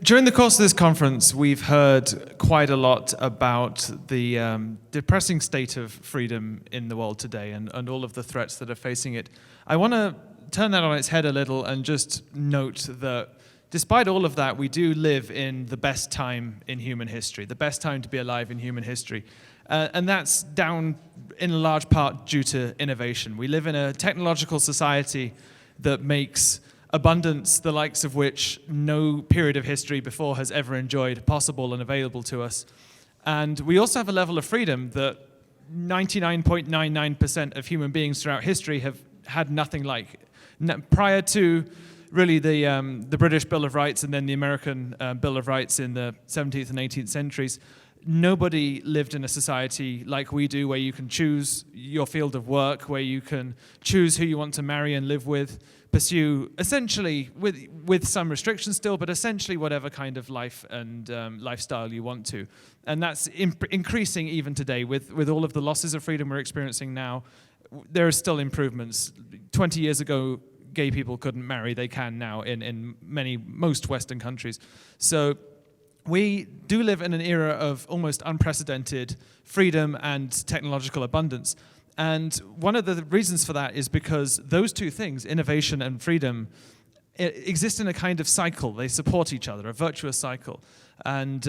During the course of this conference, we've heard quite a lot about the depressing state of freedom in the world today and all of the threats that are facing it. I want to turn that on its head a little and just note that despite all of that, we do live in the best time in human history, the best time to be alive in human history. And that's down in a large part due to innovation. We live in a technological society that makes abundance, the likes of which no period of history before has ever enjoyed, possible and available to us. And we also have a level of freedom that 99.99% of human beings throughout history have had nothing like. Prior to really the British Bill of Rights and then the American Bill of Rights in the 17th and 18th centuries, nobody lived in a society like we do, where you can choose your field of work, where you can choose who you want to marry and live with, pursue essentially, with some restrictions still, but essentially whatever kind of life and lifestyle you want to. And that's increasing even today. With all of the losses of freedom we're experiencing now, there are still improvements. 20 years ago, gay people couldn't marry. They can now in most Western countries. So we do live in an era of almost unprecedented freedom and technological abundance. And one of the reasons for that is because those two things, innovation and freedom, exist in a kind of cycle. They support each other, a virtuous cycle. And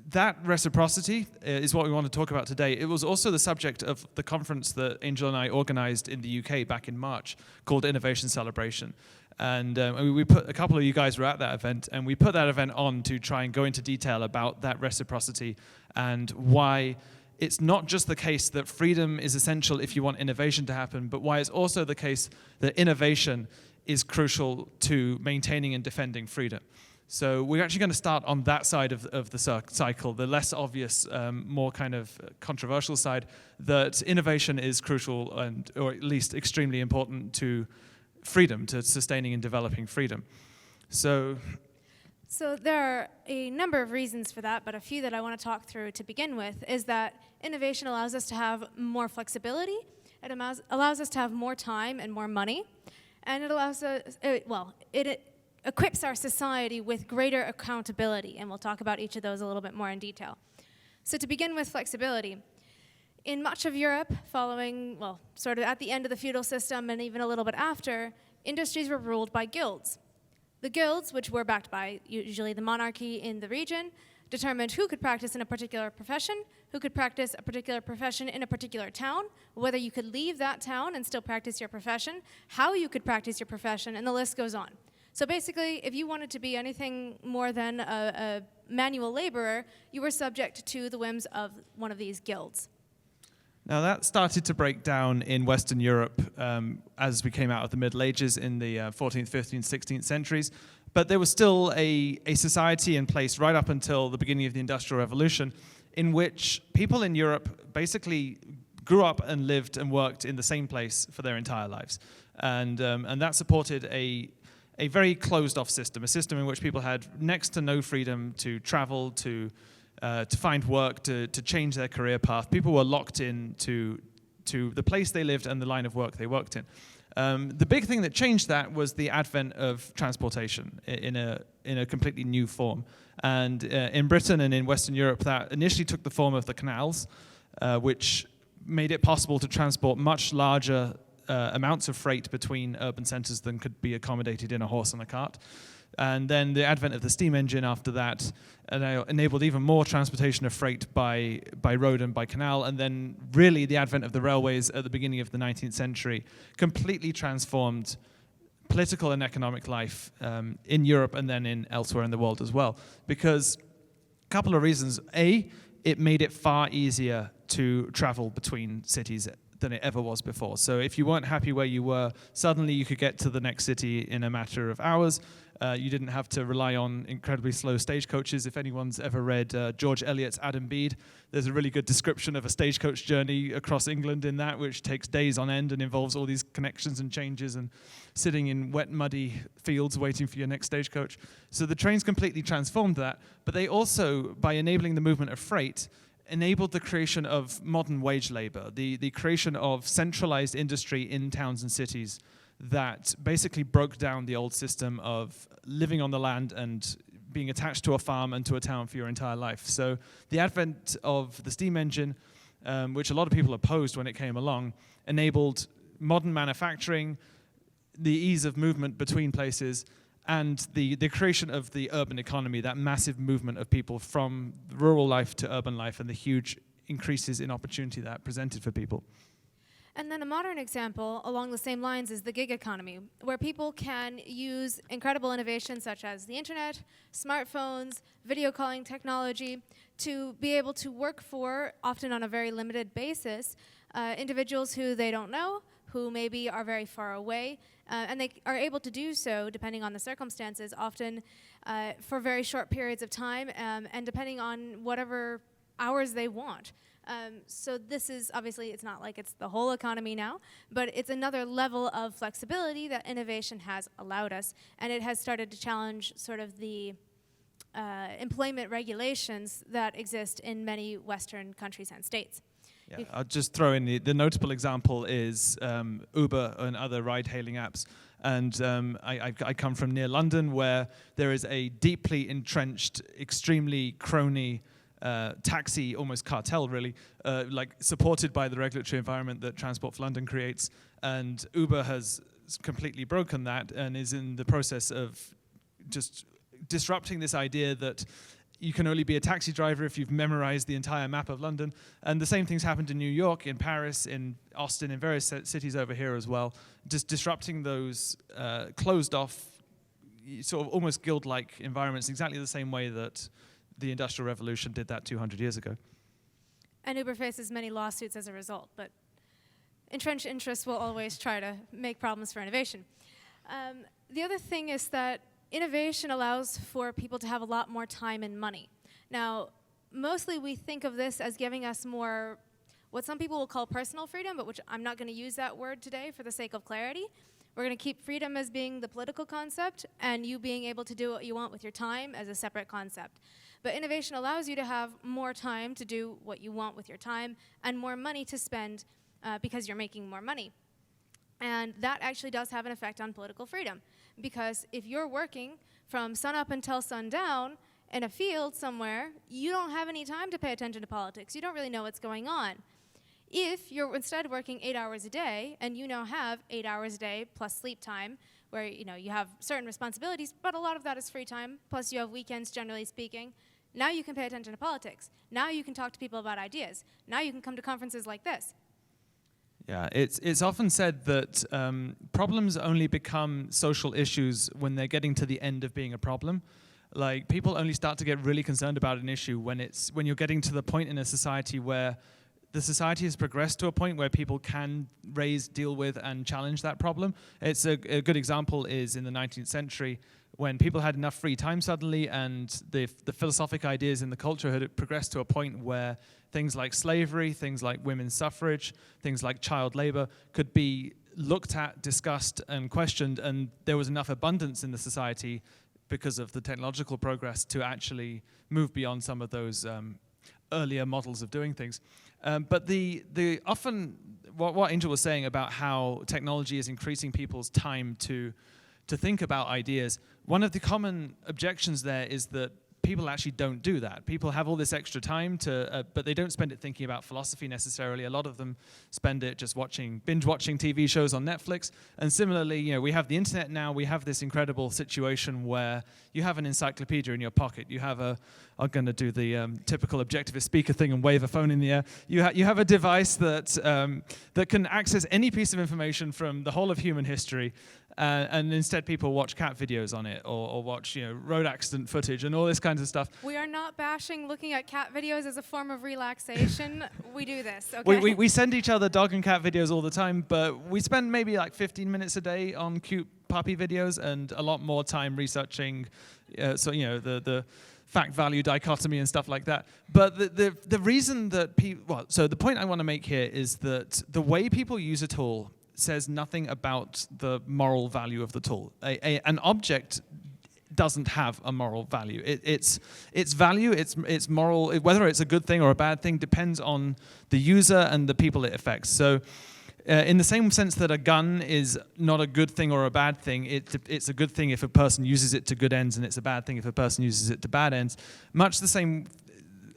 that reciprocity is what we want to talk about today. It was also the subject of the conference that Angel and I organized in the UK back in March called Innovation Celebration. And we put a couple of you guys were at that event, and we put that event on to try and go into detail about that reciprocity and why it's not just the case that freedom is essential if you want innovation to happen, but why it's also the case that innovation is crucial to maintaining and defending freedom. So we're actually going to start on that side of the cycle, the less obvious, more kind of controversial side, that innovation is crucial or at least extremely important to freedom, to sustaining and developing freedom. So there are a number of reasons for that, but a few that I want to talk through to begin with is that innovation allows us to have more flexibility, it allows us to have more time and more money, and it allows us, it equips our society with greater accountability, and we'll talk about each of those a little bit more in detail. So to begin with flexibility, in much of Europe, following, sort of at the end of the feudal system and even a little bit after, industries were ruled by guilds. The guilds, which were backed by usually the monarchy in the region, determined who could practice in a particular profession, who could practice a particular profession in a particular town, whether you could leave that town and still practice your profession, how you could practice your profession, and the list goes on. So basically, if you wanted to be anything more than a manual laborer, you were subject to the whims of one of these guilds. Now that started to break down in Western Europe as we came out of the Middle Ages in the 14th, 15th, 16th centuries. But there was still a society in place right up until the beginning of the Industrial Revolution in which people in Europe basically grew up and lived and worked in the same place for their entire lives. And that supported a very closed-off system, a system in which people had next to no freedom to travel, to find work, to change their career path. People were locked in to the place they lived and the line of work they worked in. The big thing that changed that was the advent of transportation in a completely new form. And in Britain and in Western Europe, that initially took the form of the canals, which made it possible to transport much larger amounts of freight between urban centers than could be accommodated in a horse and a cart. And then the advent of the steam engine after that enabled even more transportation of freight by road and by canal. And then really the advent of the railways at the beginning of the 19th century completely transformed political and economic life in Europe and then elsewhere in the world as well. Because a couple of reasons. A, it made it far easier to travel between cities than it ever was before. So if you weren't happy where you were, suddenly you could get to the next city in a matter of hours. You didn't have to rely on incredibly slow stagecoaches. If anyone's ever read George Eliot's Adam Bede, there's a really good description of a stagecoach journey across England in that, which takes days on end and involves all these connections and changes and sitting in wet, muddy fields waiting for your next stagecoach. So the trains completely transformed that, but they also, by enabling the movement of freight, enabled the creation of modern wage labor, the creation of centralized industry in towns and cities that basically broke down the old system of living on the land and being attached to a farm and to a town for your entire life. So the advent of the steam engine, which a lot of people opposed when it came along, enabled modern manufacturing, the ease of movement between places, and the creation of the urban economy, that massive movement of people from rural life to urban life, and the huge increases in opportunity that presented for people. And then a modern example along the same lines is the gig economy, where people can use incredible innovations such as the internet, smartphones, video calling technology to be able to work for, often on a very limited basis, individuals who they don't know, who maybe are very far away, and they are able to do so, depending on the circumstances, often for very short periods of time, and depending on whatever hours they want. So this is, obviously, it's not like it's the whole economy now, but it's another level of flexibility that innovation has allowed us, and it has started to challenge sort of the employment regulations that exist in many Western countries and states. Yeah, I'll just throw in the notable example is Uber and other ride-hailing apps. And I come from near London, where there is a deeply entrenched, extremely crony taxi, almost cartel really, like supported by the regulatory environment that Transport for London creates. And Uber has completely broken that and is in the process of just disrupting this idea that you can only be a taxi driver if you've memorized the entire map of London. And the same things happened in New York, in Paris, in Austin, in various cities over here as well, just disrupting those closed off, sort of almost guild-like environments, exactly the same way that the Industrial Revolution did that 200 years ago. And Uber faces many lawsuits as a result, but entrenched interests will always try to make problems for innovation. The other thing is that innovation allows for people to have a lot more time and money. Now, mostly we think of this as giving us more, what some people will call personal freedom, but which I'm not going to use that word today for the sake of clarity. We're going to keep freedom as being the political concept, and you being able to do what you want with your time as a separate concept. But innovation allows you to have more time to do what you want with your time, and more money to spend because you're making more money. And that actually does have an effect on political freedom. Because if you're working from sunup until sundown in a field somewhere, you don't have any time to pay attention to politics. You don't really know what's going on. If you're instead working 8 hours a day, and you now have 8 hours a day plus sleep time, where you have certain responsibilities, but a lot of that is free time, plus you have weekends, generally speaking, now you can pay attention to politics. Now you can talk to people about ideas. Now you can come to conferences like this. Yeah, it's often said that problems only become social issues when they're getting to the end of being a problem. Like, people only start to get really concerned about an issue when you're getting to the point in a society where the society has progressed to a point where people can raise, deal with, and challenge that problem. It's a good example is in the 19th century, when people had enough free time suddenly, and the philosophic ideas in the culture had progressed to a point where things like slavery, things like women's suffrage, things like child labor could be looked at, discussed, and questioned, and there was enough abundance in the society because of the technological progress to actually move beyond some of those earlier models of doing things. But the often, what Angel was saying about how technology is increasing people's time to think about ideas, one of the common objections there is that people actually don't do that. People have all this extra time but they don't spend it thinking about philosophy necessarily. A lot of them spend it just binge watching TV shows on Netflix. And similarly, we have the internet now. We have this incredible situation where you have an encyclopedia in your pocket. You have I'm going to do the typical objectivist speaker thing and wave a phone in the air. You have a device that can access any piece of information from the whole of human history. And instead people watch cat videos on it or watch road accident footage and all this kinds of stuff. We are not bashing looking at cat videos as a form of relaxation. We do this, okay? We send each other dog and cat videos all the time, but we spend maybe like 15 minutes a day on cute puppy videos and a lot more time researching the fact-value dichotomy and stuff like that. But the reason that so the point I want to make here is that the way people use a tool says nothing about the moral value of the tool. An object doesn't have a moral value. Its value, its moral, whether it's a good thing or a bad thing, depends on the user and the people it affects. So In the same sense that a gun is not a good thing or a bad thing, it's a good thing if a person uses it to good ends, and it's a bad thing if a person uses it to bad ends. Much the same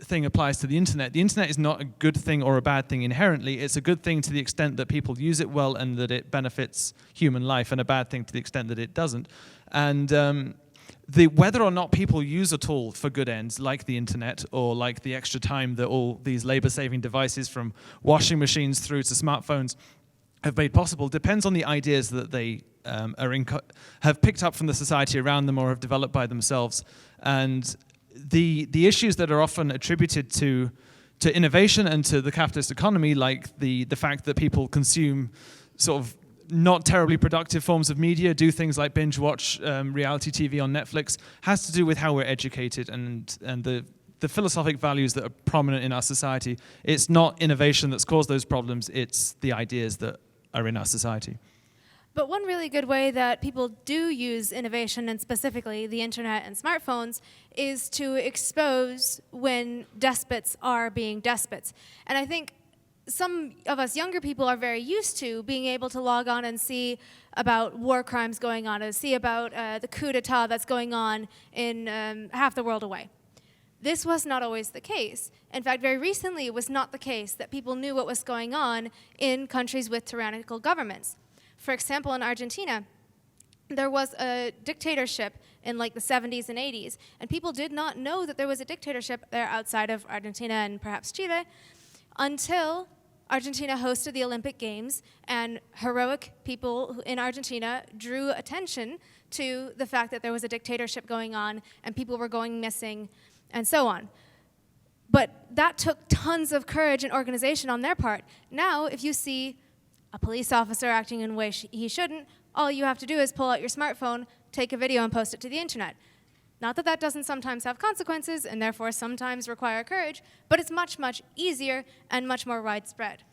thing applies to the internet. The internet is not a good thing or a bad thing inherently. It's a good thing to the extent that people use it well and that it benefits human life, and a bad thing to the extent that it doesn't. And whether or not people use a tool for good ends, like the internet, or like the extra time that all these labor-saving devices, from washing machines through to smartphones, have made possible, depends on the ideas that they have picked up from the society around them or have developed by themselves. And the issues that are often attributed to innovation and to the capitalist economy, like the fact that people consume sort of not terribly productive forms of media, do things like binge watch reality TV on Netflix, has to do with how we're educated and the philosophic values that are prominent in our society. It's not innovation that's caused those problems, it's the ideas that are in our society. But one really good way that people do use innovation, and specifically the internet and smartphones, is to expose when despots are being despots. And I think some of us younger people are very used to being able to log on and see about war crimes going on, and see about the coup d'etat that's going on in half the world away. This was not always the case. In fact, very recently it was not the case that people knew what was going on in countries with tyrannical governments. For example, in Argentina, there was a dictatorship in like the 70s and 80s, and people did not know that there was a dictatorship there outside of Argentina and perhaps Chile until Argentina hosted the Olympic Games, and heroic people in Argentina drew attention to the fact that there was a dictatorship going on and people were going missing and so on. But that took tons of courage and organization on their part. Now, if you see a police officer acting in a way he shouldn't, all you have to do is pull out your smartphone, take a video, and post it to the internet. Not that that doesn't sometimes have consequences and therefore sometimes require courage, but it's much, much easier and much more widespread.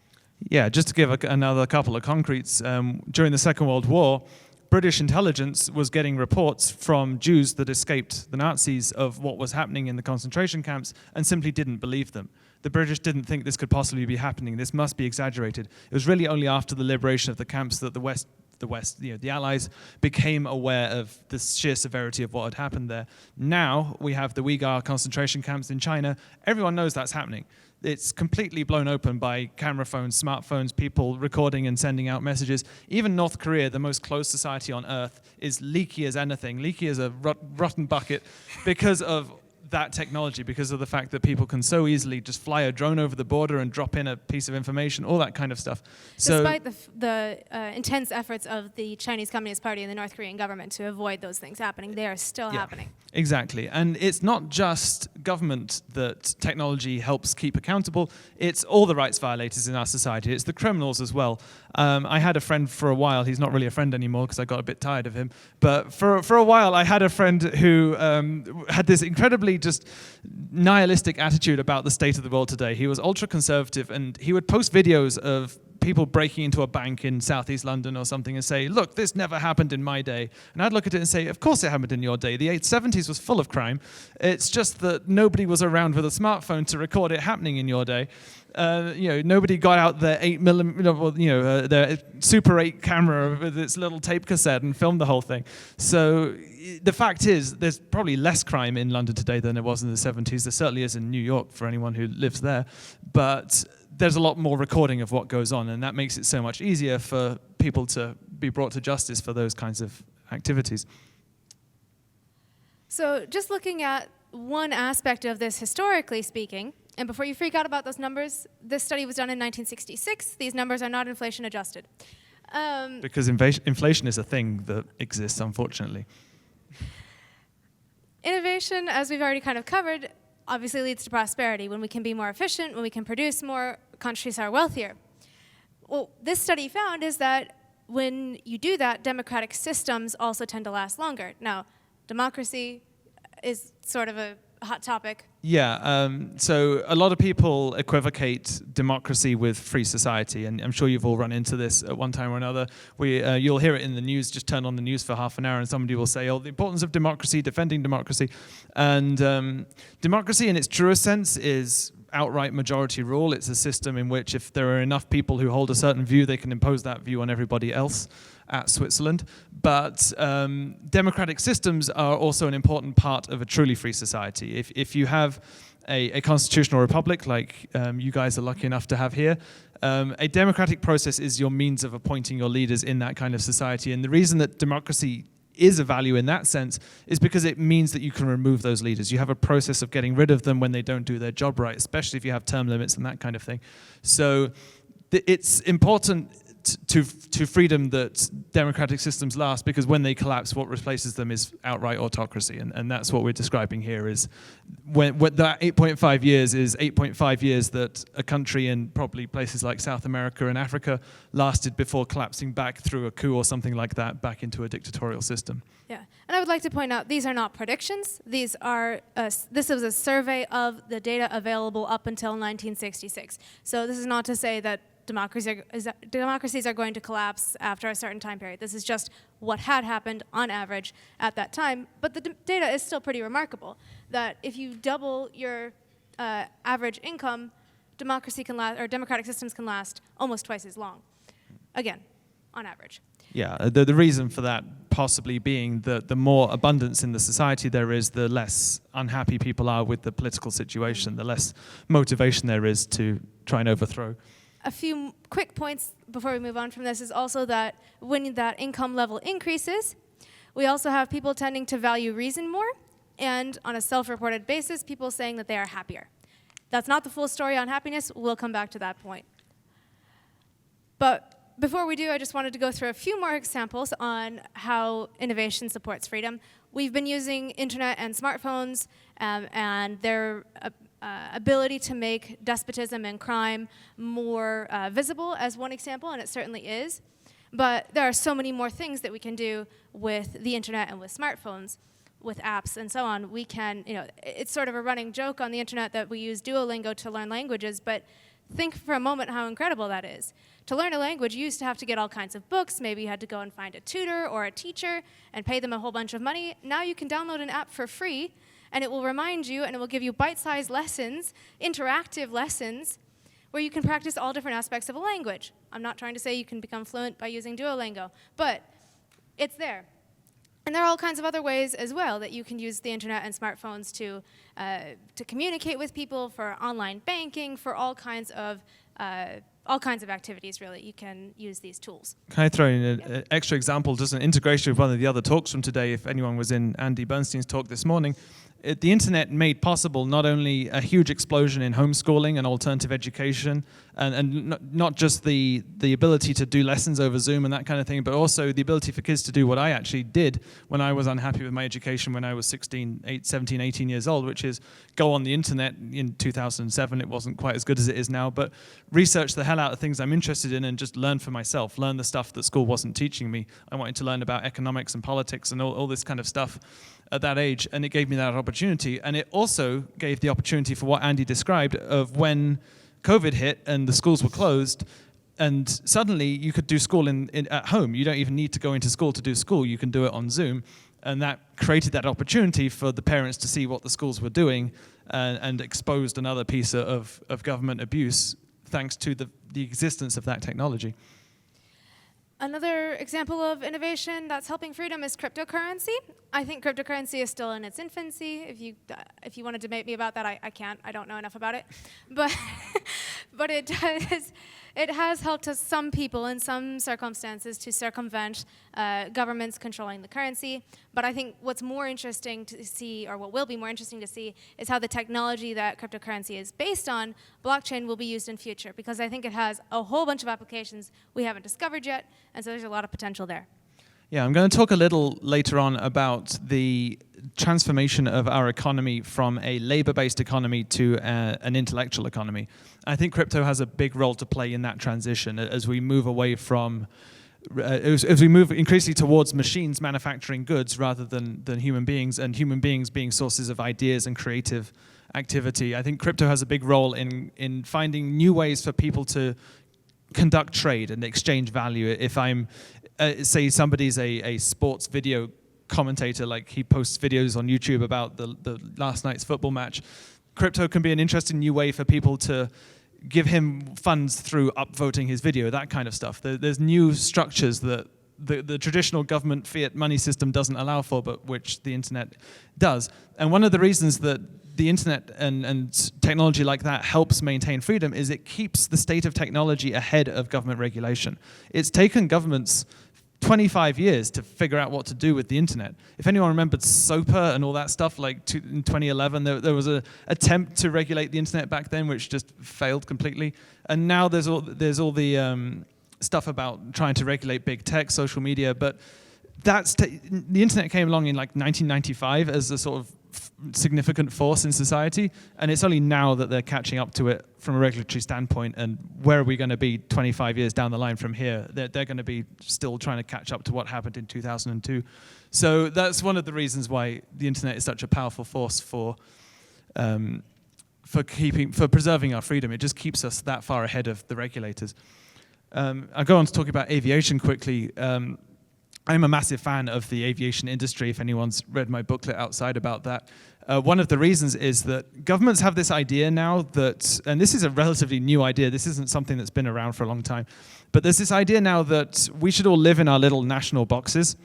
Yeah, just to give another couple of concretes, during the Second World War, British intelligence was getting reports from Jews that escaped the Nazis of what was happening in the concentration camps and simply didn't believe them. The British didn't think this could possibly be happening. This must be exaggerated. It was really only after the liberation of the camps that the West, the Allies, became aware of the sheer severity of what had happened there. Now we have the Uyghur concentration camps in China. Everyone knows that's happening. It's completely blown open by camera phones, smartphones, people recording and sending out messages. Even North Korea, the most closed society on earth, is leaky as anything, leaky as a rotten bucket, because of that technology, because of the fact that people can so easily just fly a drone over the border and drop in a piece of information, all that kind of stuff. Despite the intense efforts of the Chinese Communist Party and the North Korean government to avoid those things happening, they are still happening. Exactly. And it's not just government that technology helps keep accountable, it's all the rights violators in our society. It's the criminals as well. I had a friend for a while, he's not really a friend anymore because I got a bit tired of him, but for a while I had a friend who had this incredibly just nihilistic attitude about the state of the world today. He was ultra-conservative, and he would post videos of people breaking into a bank in southeast London or something and say, look, this never happened in my day. And I'd look at it and say, of course it happened in your day. The 70s was full of crime. It's just that nobody was around with a smartphone to record it happening in your day. Nobody got out their their Super 8 camera with its little tape cassette and filmed the whole thing. So the fact is, there's probably less crime in London today than there was in the 70s. There certainly is in New York for anyone who lives there. But there's a lot more recording of what goes on, and that makes it so much easier for people to be brought to justice for those kinds of activities. So just looking at one aspect of this historically speaking, and before you freak out about those numbers, this study was done in 1966. These numbers are not inflation adjusted. Because inflation is a thing that exists, unfortunately. Innovation, as we've already kind of covered, obviously leads to prosperity. When we can be more efficient, when we can produce more, countries are wealthier. Well, this study found is that when you do that, democratic systems also tend to last longer. Now, democracy is sort of a hot topic. Yeah, so a lot of people equivocate democracy with free society, and I'm sure you've all run into this at one time or another. You'll hear it in the news, just turn on the news for half an hour and somebody will say, oh, the importance of democracy, defending democracy. And democracy in its truest sense is outright majority rule. It's a system in which if there are enough people who hold a certain view, they can impose that view on everybody else at Switzerland. But democratic systems are also an important part of a truly free society. If you have a constitutional republic like you guys are lucky enough to have here, a democratic process is your means of appointing your leaders in that kind of society. And the reason that democracy is a value in that sense is because it means that you can remove those leaders. You have a process of getting rid of them when they don't do their job right, especially if you have term limits and that kind of thing. So it's important to freedom that democratic systems last, because when they collapse, what replaces them is outright autocracy. And that's what we're describing here, is when that 8.5 years is 8.5 years that a country in probably places like South America and Africa lasted before collapsing back through a coup or something like that back into a dictatorial system. Yeah, and I would like to point out, these are not predictions. These are, this is a survey of the data available up until 1966. So this is not to say that democracies are going to collapse after a certain time period. This is just what had happened on average at that time. But the data is still pretty remarkable, that if you double your average income, democratic systems can last almost twice as long. Again, on average. Yeah, the reason for that possibly being that the more abundance in the society there is, the less unhappy people are with the political situation, the less motivation there is to try and overthrow. A few quick points before we move on from this is also that when that income level increases, we also have people tending to value reason more, and on a self-reported basis, people saying that they are happier. That's not the full story on happiness. We'll come back to that point. But before we do, I just wanted to go through a few more examples on how innovation supports freedom. We've been using internet and smartphones and their ability to make despotism and crime more visible as one example, and it certainly is. But there are so many more things that we can do with the internet and with smartphones, with apps and so on. We can, it's sort of a running joke on the internet that we use Duolingo to learn languages, but think for a moment how incredible that is. To learn a language, you used to have to get all kinds of books. Maybe you had to go and find a tutor or a teacher and pay them a whole bunch of money. Now you can download an app for free, and it will remind you, and it will give you bite-sized lessons, interactive lessons, where you can practice all different aspects of a language. I'm not trying to say you can become fluent by using Duolingo, but it's there. And there are all kinds of other ways as well that you can use the internet and smartphones to communicate with people, for online banking, for all kinds of activities, really. You can use these tools. Can I throw in an extra example, just an integration with one of the other talks from today? If anyone was in Andy Bernstein's talk this morning, the internet made possible not only a huge explosion in homeschooling and alternative education, and not just the ability to do lessons over Zoom and that kind of thing, but also the ability for kids to do what I actually did when I was unhappy with my education when I was 17, 18 years old, which is go on the internet. In 2007, it wasn't quite as good as it is now, but research the hell out of things I'm interested in and just learn for myself, learn the stuff that school wasn't teaching me. I wanted to learn about economics and politics and all this kind of stuff at that age, and it gave me that opportunity. And it also gave the opportunity for what Andy described of when COVID hit and the schools were closed, and suddenly you could do school at home. You don't even need to go into school to do school. You can do it on Zoom. And that created that opportunity for the parents to see what the schools were doing and exposed another piece of government abuse thanks to the existence of that technology. Another example of innovation that's helping freedom is cryptocurrency. I think cryptocurrency is still in its infancy. If you want to debate me about that, I can't. I don't know enough about it. But but it has helped some people in some circumstances to circumvent governments controlling the currency. But I think what's more interesting to see, or what will be more interesting to see, is how the technology that cryptocurrency is based on, blockchain, will be used in future, because I think it has a whole bunch of applications we haven't discovered yet, and so there's a lot of potential there. Yeah, I'm going to talk a little later on about the transformation of our economy from a labor-based economy to an intellectual economy. I think crypto has a big role to play in that transition as we move away from, as we move increasingly towards machines manufacturing goods rather than human beings, and human beings being sources of ideas and creative activity. I think crypto has a big role in finding new ways for people to conduct trade and exchange value. If I'm say somebody's a sports video commentator, like he posts videos on YouTube about the last night's football match, crypto can be an interesting new way for people to give him funds through upvoting his video, that kind of stuff. There's new structures that the traditional government fiat money system doesn't allow for, but which the internet does. And one of the reasons that the internet and technology like that helps maintain freedom is it keeps the state of technology ahead of government regulation. It's taken governments 25 years to figure out what to do with the internet. If anyone remembered SOPA and all that stuff, like in 2011, there was an attempt to regulate the internet back then, which just failed completely. And now there's all the stuff about trying to regulate big tech, social media, but the internet came along in like 1995 as a sort of significant force in society, and it's only now that they're catching up to it from a regulatory standpoint. And where are we going to be 25 years down the line from here? They're going to be still trying to catch up to what happened in 2002. So that's one of the reasons why the internet is such a powerful force for preserving our freedom. It just keeps us that far ahead of the regulators. I'll go on to talk about aviation quickly. I'm a massive fan of the aviation industry, if anyone's read my booklet outside about that. One of the reasons is that governments have this idea now that, and this is a relatively new idea, this isn't something that's been around for a long time, but there's this idea now that we should all live in our little national boxes.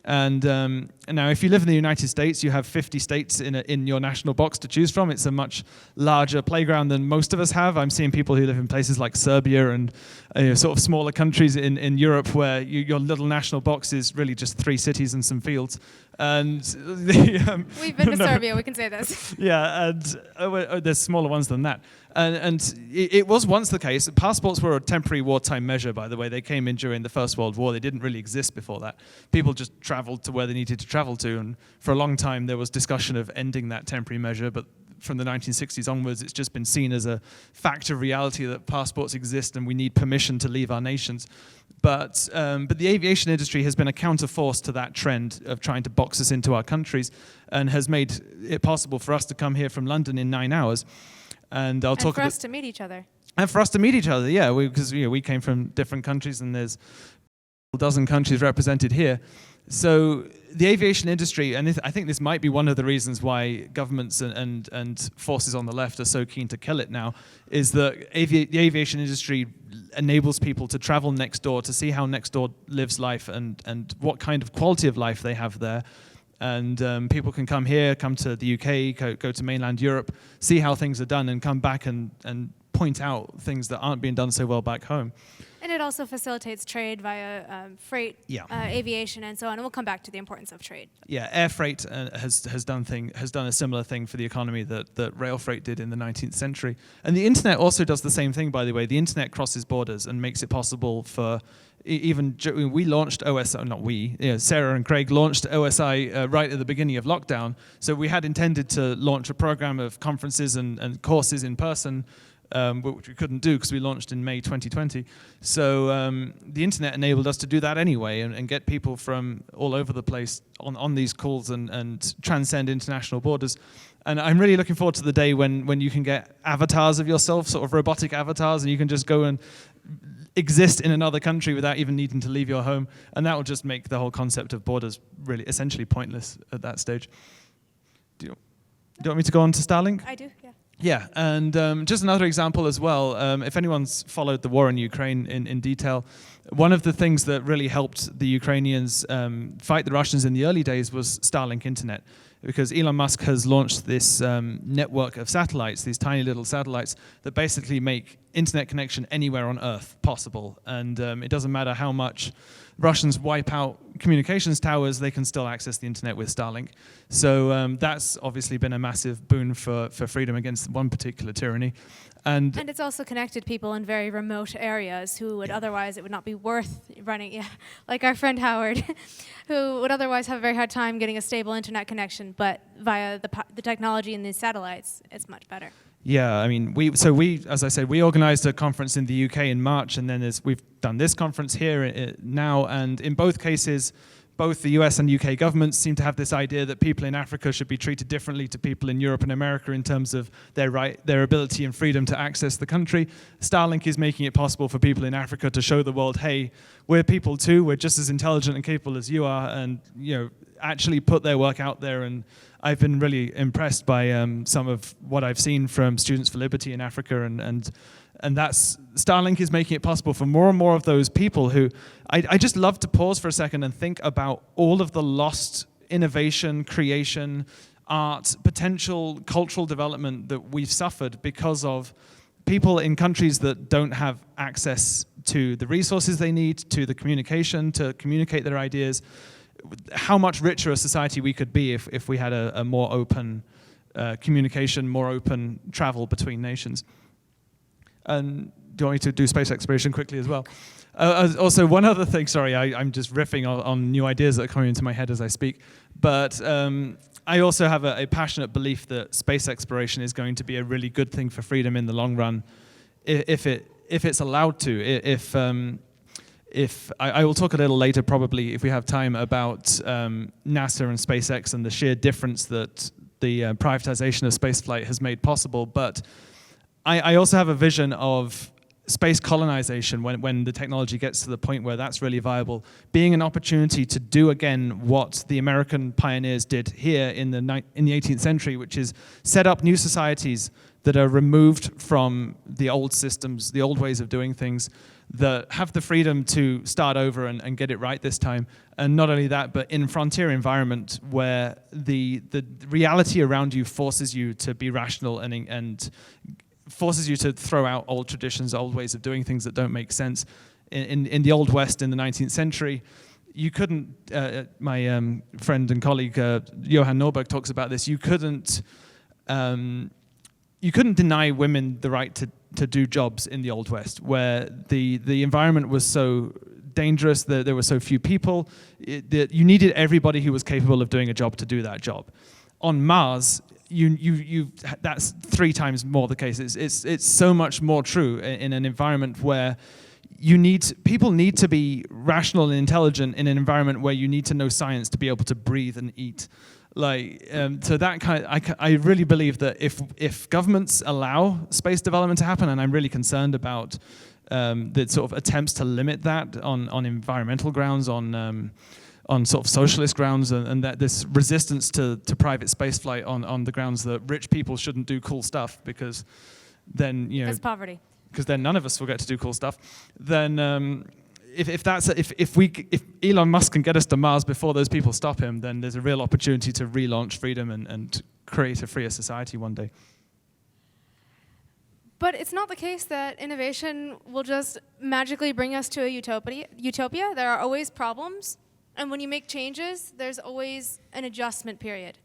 And now if you live in the United States, you have 50 states in your national box to choose from. It's a much larger playground than most of us have. I'm seeing people who live in places like Serbia and sort of smaller countries in Europe where your little national box is really just 3 cities and some fields. And we've been to Serbia, we can say this. Yeah, and there's smaller ones than that. And it was once the case. Passports were a temporary wartime measure, by the way. They came in during the First World War. They didn't really exist before that. People just traveled to where they needed to travel to. And for a long time, there was discussion of ending that temporary measure. But from the 1960s onwards, it's just been seen as a fact of reality that passports exist and we need permission to leave our nations. But the aviation industry has been a counterforce to that trend of trying to box us into our countries and has made it possible for us to come here from London in 9 hours. And I'll talk for us to meet each other. And for us to meet each other, yeah, because we came from different countries and there's a dozen countries represented here. So the aviation industry, and I think this might be one of the reasons why governments and forces on the left are so keen to kill it now, is that the aviation industry enables people to travel next door, to see how next door lives life and what kind of quality of life they have there. And people can come here, come to the UK, go to mainland Europe, see how things are done and come back and point out things that aren't being done so well back home. And it also facilitates trade via freight, aviation, and so on. And we'll come back to the importance of trade. Yeah, air freight has done a similar thing for the economy that rail freight did in the 19th century. And the internet also does the same thing, by the way. The internet crosses borders and makes it possible for we launched OSI, not we, Sarah and Craig launched OSI right at the beginning of lockdown. So we had intended to launch a program of conferences and courses in person, which we couldn't do because we launched in May 2020. So the internet enabled us to do that anyway and get people from all over the place on these calls and transcend international borders. And I'm really looking forward to the day when you can get avatars of yourself, sort of robotic avatars, and you can just go and exist in another country without even needing to leave your home. And that will just make the whole concept of borders really essentially pointless at that stage. Do you want me to go on to Starlink? I do, yeah. Yeah, and just another example as well, if anyone's followed the war in Ukraine in detail, one of the things that really helped the Ukrainians fight the Russians in the early days was Starlink internet, because Elon Musk has launched this network of satellites, these tiny little satellites that basically make internet connection anywhere on Earth possible. And it doesn't matter how much Russians wipe out communications towers, they can still access the internet with Starlink. So that's obviously been a massive boon for freedom against one particular tyranny. And it's also connected people in very remote areas who would otherwise, it would not be worth running, like our friend Howard, who would otherwise have a very hard time getting a stable internet connection, but via the technology and these satellites, it's much better. Yeah, I mean, as I said, we organized a conference in the UK in March, and then we've done this conference here now, and in both cases, both the US and UK governments seem to have this idea that people in Africa should be treated differently to people in Europe and America in terms of their ability and freedom to access the country. Starlink is making it possible for people in Africa to show the world, hey, we're people too, we're just as intelligent and capable as you are, and actually put their work out there. And I've been really impressed by some of what I've seen from Students for Liberty in Africa, and that's Starlink is making it possible for more and more of those people who I just love to pause for a second and think about all of the lost innovation, creation, art, potential cultural development that we've suffered because of people in countries that don't have access to the resources they need, to the communication, to communicate their ideas. How much richer a society we could be if we had a more open communication, more open travel between nations. And do you want me to do space exploration quickly as well? Also, one other thing, sorry, I'm just riffing on new ideas that are coming into my head as I speak, but I also have a passionate belief that space exploration is going to be a really good thing for freedom in the long run, if it's allowed to. If I will talk a little later, probably, if we have time, about NASA and SpaceX and the sheer difference that the privatization of spaceflight has made possible. But I also have a vision of space colonization when the technology gets to the point where that's really viable, being an opportunity to do again what the American pioneers did here in the 18th century, which is set up new societies that are removed from the old systems, the old ways of doing things, that have the freedom to start over and get it right this time. And not only that, but in frontier environment where the reality around you forces you to be rational and forces you to throw out old traditions, old ways of doing things that don't make sense. In the Old West in the 19th century, you couldn't, my friend and colleague Johan Norberg talks about this, you couldn't deny women the right to do jobs in the Old West, where the environment was so dangerous, that there were so few people, that you needed everybody who was capable of doing a job to do that job. On Mars, that's 3 times more the case. It's so much more true in an environment where people need to be rational and intelligent in an environment where you need to know science to be able to breathe and eat. So that I really believe that if governments allow space development to happen, and I'm really concerned about the sort of attempts to limit that on environmental grounds, on sort of socialist grounds, and that this resistance to private spaceflight on the grounds that rich people shouldn't do cool stuff because then That's poverty. Because then none of us will get to do cool stuff. Then if Elon Musk can get us to Mars before those people stop him, then there's a real opportunity to relaunch freedom and create a freer society one day. But it's not the case that innovation will just magically bring us to a utopia. There are always problems. And when you make changes, there's always an adjustment period.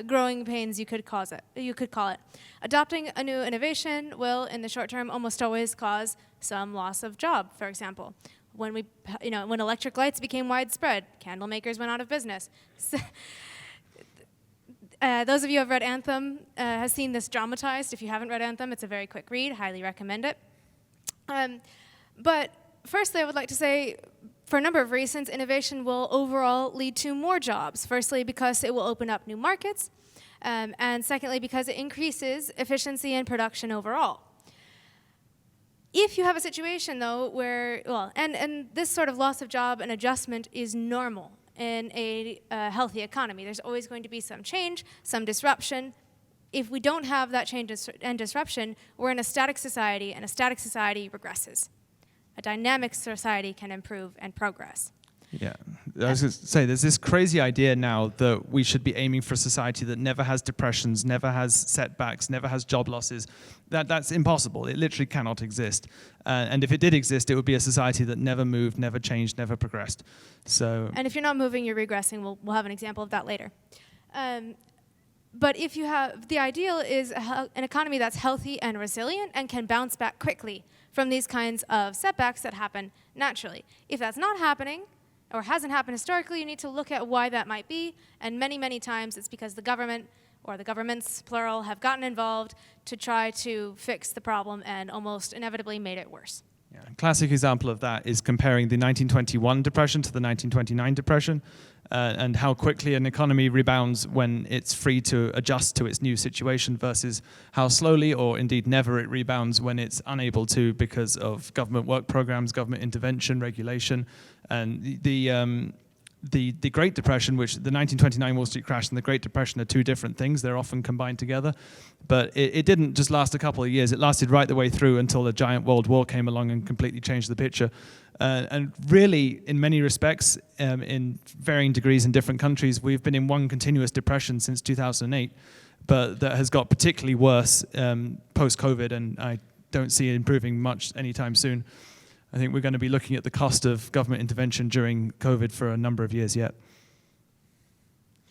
Growing pains, you could call it. Adopting a new innovation will, in the short term, almost always cause some loss of job, for example. When electric lights became widespread, candle makers went out of business. So, those of you who have read Anthem has seen this dramatized. If you haven't read Anthem, it's a very quick read. Highly recommend it. But firstly, I would like to say, for a number of reasons, innovation will overall lead to more jobs. Firstly, because it will open up new markets, and secondly, because it increases efficiency and production overall. If you have a situation, though, where, and this sort of loss of job and adjustment is normal in a healthy economy. There's always going to be some change, some disruption. If we don't have that change and disruption, we're in a static society, and a static society regresses. A dynamic society can improve and progress. Yeah, I was going to say, there's this crazy idea now that we should be aiming for a society that never has depressions, never has setbacks, never has job losses. That's impossible. It literally cannot exist. And if it did exist, it would be a society that never moved, never changed, never progressed. So. And if you're not moving, you're regressing. We'll have an example of that later. But if you have, the ideal is an economy that's healthy and resilient and can bounce back quickly from these kinds of setbacks that happen naturally. If that's not happening, or hasn't happened historically, you need to look at why that might be, and many, many times it's because the government, or the governments, plural, have gotten involved to try to fix the problem and almost inevitably made it worse. Yeah, a classic example of that is comparing the 1921 depression to the 1929 depression, and how quickly an economy rebounds when it's free to adjust to its new situation versus how slowly or indeed never it rebounds when it's unable to because of government work programs, government intervention, regulation. And the Great Depression, which the 1929 Wall Street crash and the Great Depression are two different things. They're often combined together. But it didn't just last a couple of years. It lasted right the way through until a giant world war came along and completely changed the picture. And really, in many respects, in varying degrees in different countries, we've been in one continuous depression since 2008, but that has got particularly worse post-COVID, and I don't see it improving much anytime soon. I think we're going to be looking at the cost of government intervention during COVID for a number of years yet.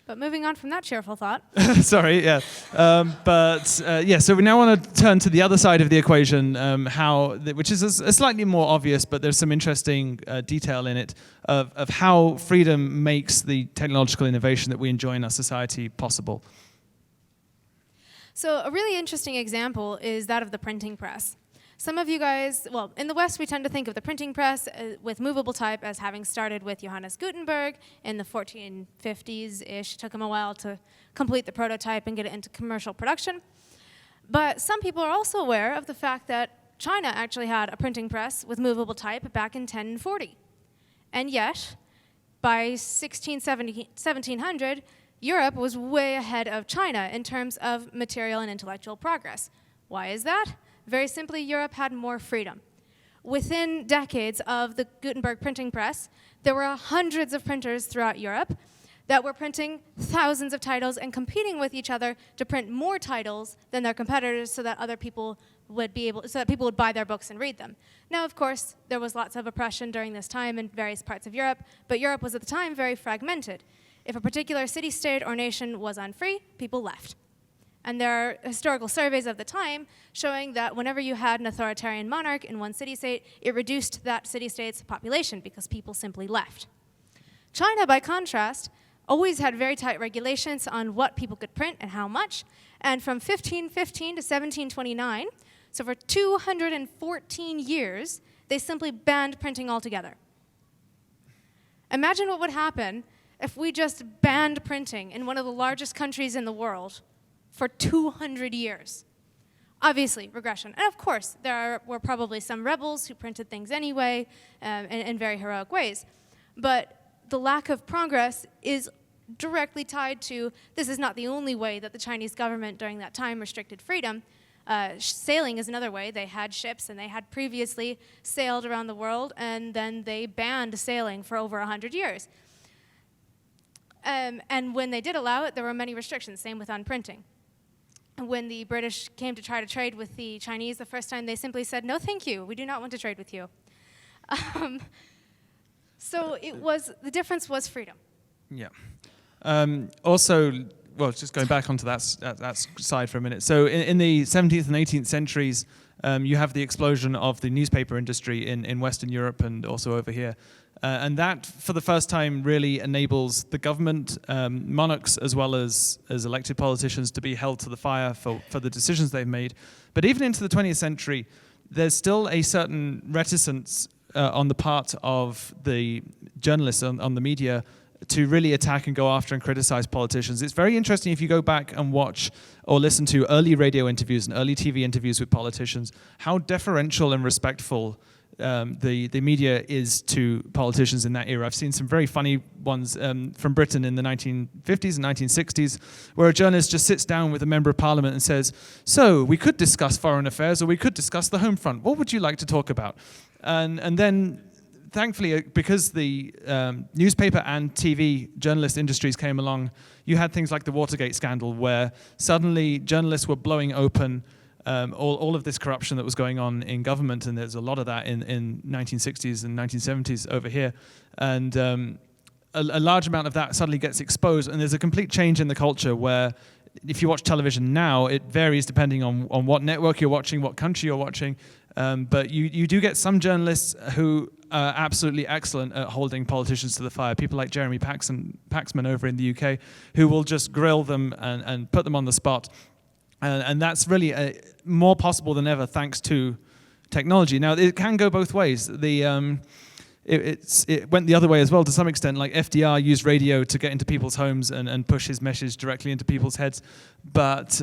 But moving on from that cheerful thought. Sorry, yeah. So we now want to turn to the other side of the equation, which is a slightly more obvious, but there's some interesting detail in it, of how freedom makes the technological innovation that we enjoy in our society possible. So a really interesting example is that of the printing press. Some of you guys, well, in the West, we tend to think of the printing press with movable type as having started with Johannes Gutenberg in the 1450s-ish. It took him a while to complete the prototype and get it into commercial production. But some people are also aware of the fact that China actually had a printing press with movable type back in 1040. And yet, by 1700, Europe was way ahead of China in terms of material and intellectual progress. Why is that? Very simply, Europe had more freedom. Within decades of the Gutenberg printing press, there were hundreds of printers throughout Europe that were printing thousands of titles and competing with each other to print more titles than their competitors so that people would buy their books and read them. Now, of course, there was lots of oppression during this time in various parts of Europe, but Europe was at the time very fragmented. If a particular city-state or nation was unfree, people left. And there are historical surveys of the time showing that whenever you had an authoritarian monarch in one city-state, it reduced that city-state's population because people simply left. China, by contrast, always had very tight regulations on what people could print and how much. And from 1515 to 1729, so for 214 years, they simply banned printing altogether. Imagine what would happen if we just banned printing in one of the largest countries in the world for 200 years. Obviously, regression. And of course, there were probably some rebels who printed things anyway in very heroic ways. But the lack of progress is directly tied to, this is not the only way that the Chinese government during that time restricted freedom. Sailing is another way. They had ships and they had previously sailed around the world, and then they banned sailing for over 100 years. And when they did allow it, there were many restrictions, same with on printing. When the British came to try to trade with the Chinese the first time, they simply said, no, thank you, we do not want to trade with you. So the difference was freedom. Yeah. Also, well, just going back onto that side for a minute. So in the 17th and 18th centuries, you have the explosion of the newspaper industry in Western Europe and also over here. And that, for the first time, really enables the government, monarchs, as well as elected politicians to be held to the fire for the decisions they've made. But even into the 20th century, there's still a certain reticence on the part of the journalists on the media to really attack and go after and criticize politicians. It's very interesting if you go back and watch or listen to early radio interviews and early TV interviews with politicians, how deferential and respectful the media is to politicians in that era. I've seen some very funny ones from Britain in the 1950s and 1960s, where a journalist just sits down with a member of parliament and says, so we could discuss foreign affairs or we could discuss the home front. What would you like to talk about? And then thankfully, because the newspaper and TV journalist industries came along, you had things like the Watergate scandal, where suddenly journalists were blowing open all of this corruption that was going on in government, and there's a lot of that in 1960s and 1970s over here. And a large amount of that suddenly gets exposed, and there's a complete change in the culture where if you watch television now, it varies depending on what network you're watching, what country you're watching. But you do get some journalists who are absolutely excellent at holding politicians to the fire. People like Jeremy Paxman over in the UK, who will just grill them and put them on the spot. And that's really more possible than ever thanks to technology. Now, it can go both ways. It went the other way as well to some extent. Like FDR used radio to get into people's homes and push his message directly into people's heads. But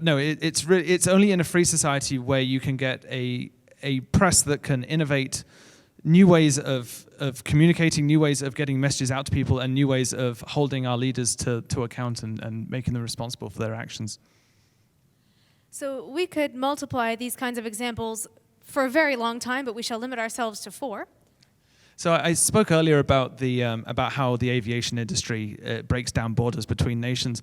no, it's only in a free society where you can get a press that can innovate new ways of communicating, new ways of getting messages out to people, and new ways of holding our leaders to account and making them responsible for their actions. So we could multiply these kinds of examples for a very long time, but we shall limit ourselves to 4. So I spoke earlier about about how the aviation industry breaks down borders between nations.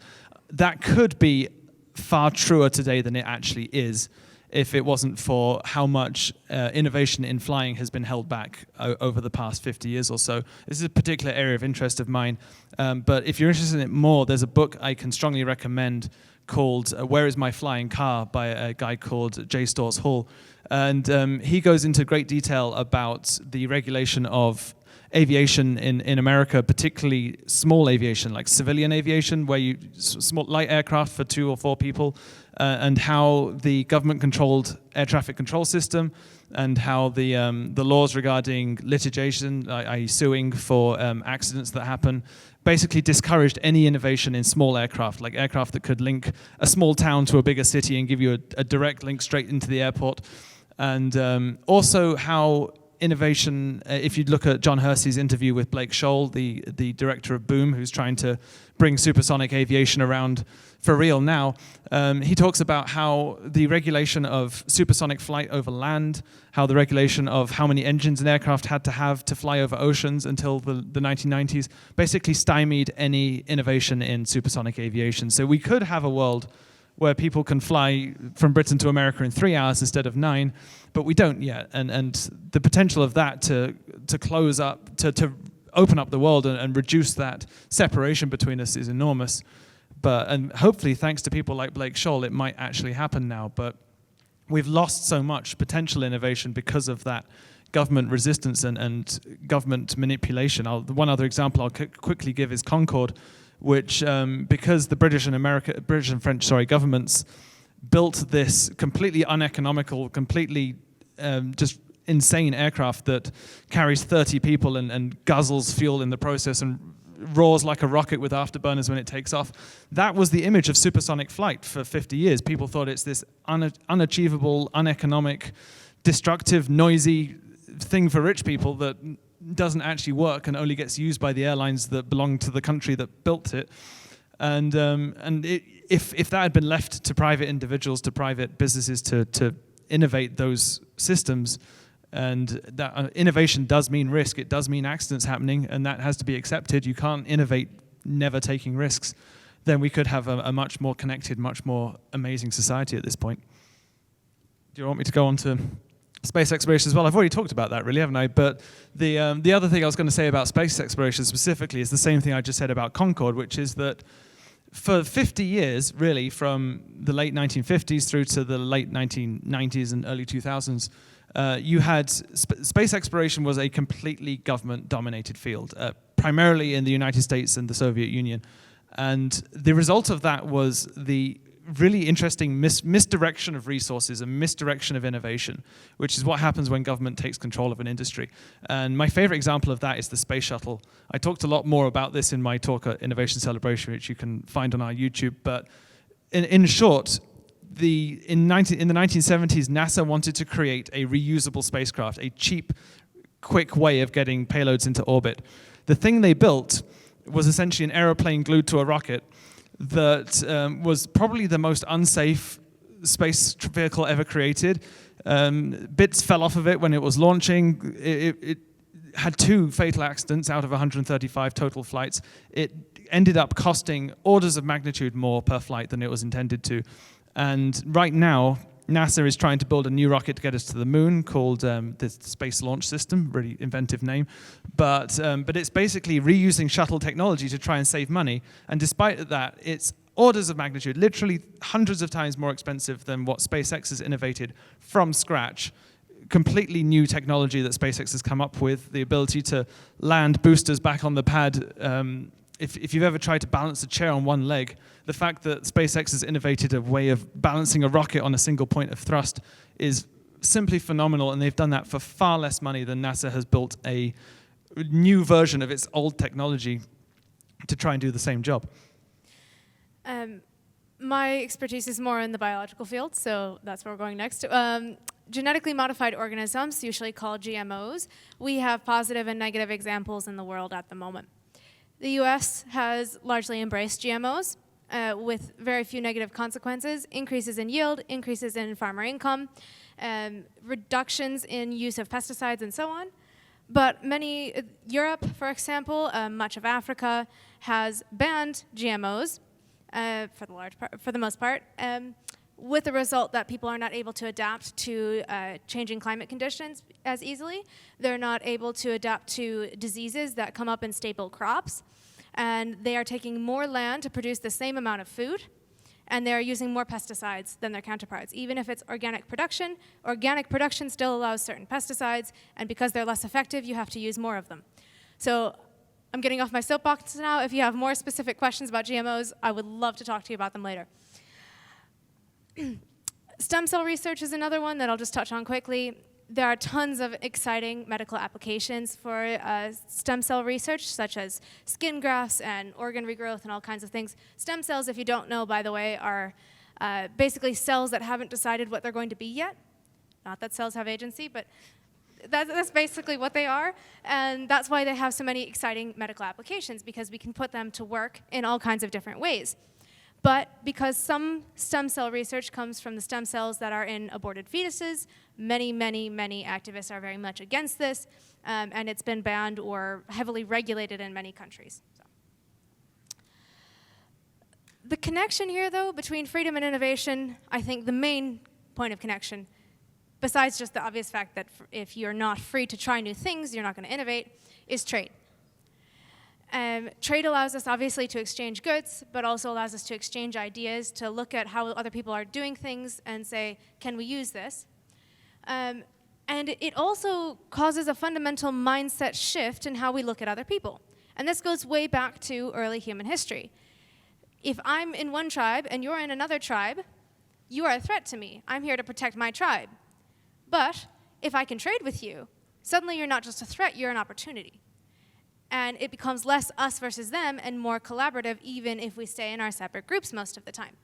That could be far truer today than it actually is, if it wasn't for how much innovation in flying has been held back over the past 50 years or so. This is a particular area of interest of mine, but if you're interested in it more, there's a book I can strongly recommend called Where is My Flying Car by a guy called J. Storrs Hall. And he goes into great detail about the regulation of aviation in America, particularly small aviation, like civilian aviation, where you small light aircraft for 2 or 4 people, and how the government-controlled air traffic control system, and how the laws regarding litigation, i.e. suing for accidents that happen, basically discouraged any innovation in small aircraft, like aircraft that could link a small town to a bigger city and give you a direct link straight into the airport. And also how innovation, if you look at John Hersey's interview with Blake Scholl, the director of Boom, who's trying to bring supersonic aviation around for real now, he talks about how the regulation of supersonic flight over land, how the regulation of how many engines an aircraft had to have to fly over oceans until the 1990s basically stymied any innovation in supersonic aviation. So we could have a world where people can fly from Britain to America in 3 hours instead of 9, but we don't yet. And the potential of that to close up, to open up the world and reduce that separation between us is enormous. And hopefully, thanks to people like Blake Scholl, it might actually happen now. But we've lost so much potential innovation because of that government resistance and government manipulation. One other example I'll quickly give is Concorde, which, because the British and French governments built this completely uneconomical, completely just insane aircraft that carries 30 people and guzzles fuel in the process and roars like a rocket with afterburners when it takes off. That was the image of supersonic flight for 50 years. People thought it's this unachievable, uneconomic, destructive, noisy thing for rich people that doesn't actually work and only gets used by the airlines that belong to the country that built it. And if that had been left to private individuals, to private businesses to innovate those systems, and that innovation does mean risk, it does mean accidents happening, and that has to be accepted. You can't innovate never taking risks. Then we could have a much more connected, much more amazing society at this point. Do you want me to go on to space exploration as well? I've already talked about that, really, haven't I? But the other thing I was going to say about space exploration specifically is the same thing I just said about Concorde, which is that for 50 years, really, from the late 1950s through to the late 1990s and early 2000s, you had space exploration was a completely government-dominated field, primarily in the United States and the Soviet Union. And the result of that was the really interesting misdirection of resources and misdirection of innovation, which is what happens when government takes control of an industry. And my favorite example of that is the space shuttle. I talked a lot more about this in my talk at Innovation Celebration, which you can find on our YouTube. But in short, in the 1970s, NASA wanted to create a reusable spacecraft, a cheap, quick way of getting payloads into orbit. The thing they built was essentially an aeroplane glued to a rocket that was probably the most unsafe space vehicle ever created. Bits fell off of it when it was launching. It had 2 fatal accidents out of 135 total flights. It ended up costing orders of magnitude more per flight than it was intended to. And right now, NASA is trying to build a new rocket to get us to the moon called the Space Launch System, really inventive name. But it's basically reusing shuttle technology to try and save money. And despite that, it's orders of magnitude, literally hundreds of times more expensive than what SpaceX has innovated from scratch. Completely new technology that SpaceX has come up with, the ability to land boosters back on the pad. If you've ever tried to balance a chair on one leg, the fact that SpaceX has innovated a way of balancing a rocket on a single point of thrust is simply phenomenal, and they've done that for far less money than NASA has built a new version of its old technology to try and do the same job. My expertise is more in the biological field, so that's where we're going next. Genetically modified organisms, usually called GMOs, we have positive and negative examples in the world at the moment. The US has largely embraced GMOs with very few negative consequences, increases in yield, increases in farmer income, reductions in use of pesticides and so on. But Europe, for example, much of Africa has banned GMOs for the most part, with the result that people are not able to adapt to changing climate conditions as easily. They're not able to adapt to diseases that come up in staple crops. And they are taking more land to produce the same amount of food, and they're using more pesticides than their counterparts. Even if it's organic production still allows certain pesticides, and because they're less effective, you have to use more of them. So I'm getting off my soapbox now. If you have more specific questions about GMOs, I would love to talk to you about them later. Stem cell research is another one that I'll just touch on quickly. There are tons of exciting medical applications for stem cell research, such as skin grafts and organ regrowth and all kinds of things. Stem cells, if you don't know, by the way, are basically cells that haven't decided what they're going to be yet. Not that cells have agency, but that's basically what they are. And that's why they have so many exciting medical applications, because we can put them to work in all kinds of different ways. But because some stem cell research comes from the stem cells that are in aborted fetuses, many activists are very much against this, and it's been banned or heavily regulated in many countries. So. The connection here, though, between freedom and innovation, I think the main point of connection, besides just the obvious fact that if you're not free to try new things, you're not going to innovate, is trade. Trade allows us, obviously, to exchange goods, but also allows us to exchange ideas, to look at how other people are doing things and say, can we use this? And it also causes a fundamental mindset shift in how we look at other people. And this goes way back to early human history. If I'm in one tribe and you're in another tribe, you are a threat to me. I'm here to protect my tribe. But if I can trade with you, suddenly you're not just a threat, you're an opportunity. And it becomes less us versus them and more collaborative, even if we stay in our separate groups most of the time.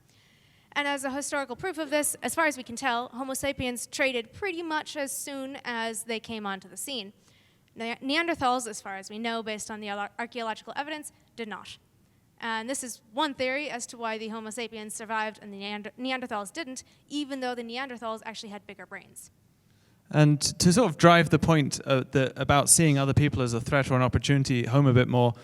And as a historical proof of this, as far as we can tell, Homo sapiens traded pretty much as soon as they came onto the scene. Neanderthals, as far as we know, based on the archaeological evidence, did not. And this is one theory as to why the Homo sapiens survived and the Neanderthals didn't, even though the Neanderthals actually had bigger brains. And to sort of drive the point about seeing other people as a threat or an opportunity home a bit more,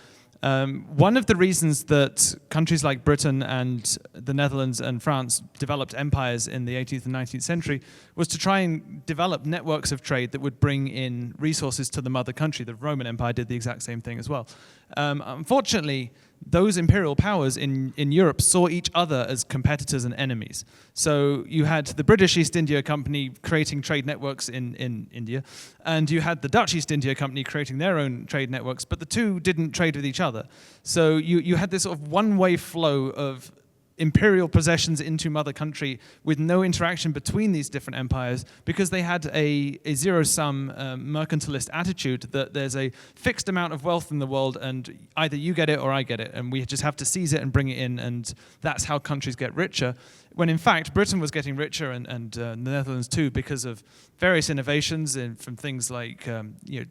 one of the reasons that countries like Britain and the Netherlands and France developed empires in the 18th and 19th century was to try and develop networks of trade that would bring in resources to the mother country. The Roman Empire did the exact same thing as well. Unfortunately, those imperial powers in Europe saw each other as competitors and enemies. So you had the British East India Company creating trade networks in India, and you had the Dutch East India Company creating their own trade networks, but the two didn't trade with each other. So you had this sort of one-way flow of imperial possessions into mother country with no interaction between these different empires, because they had a zero-sum mercantilist attitude that there's a fixed amount of wealth in the world and either you get it or I get it, and we just have to seize it and bring it in, and that's how countries get richer. When in fact Britain was getting richer and the Netherlands too, because of various innovations from things like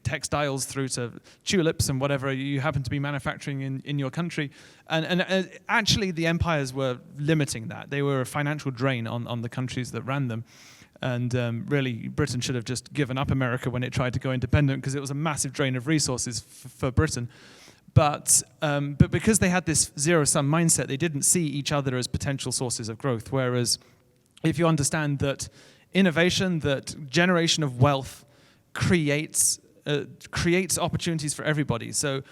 textiles through to tulips and whatever you happen to be manufacturing in your country. And actually the empires were limiting that. They were a financial drain on the countries that ran them. And really, Britain should have just given up America when it tried to go independent, because it was a massive drain of resources for Britain. But because they had this zero-sum mindset, they didn't see each other as potential sources of growth. Whereas if you understand that innovation, that generation of wealth creates opportunities for everybody. So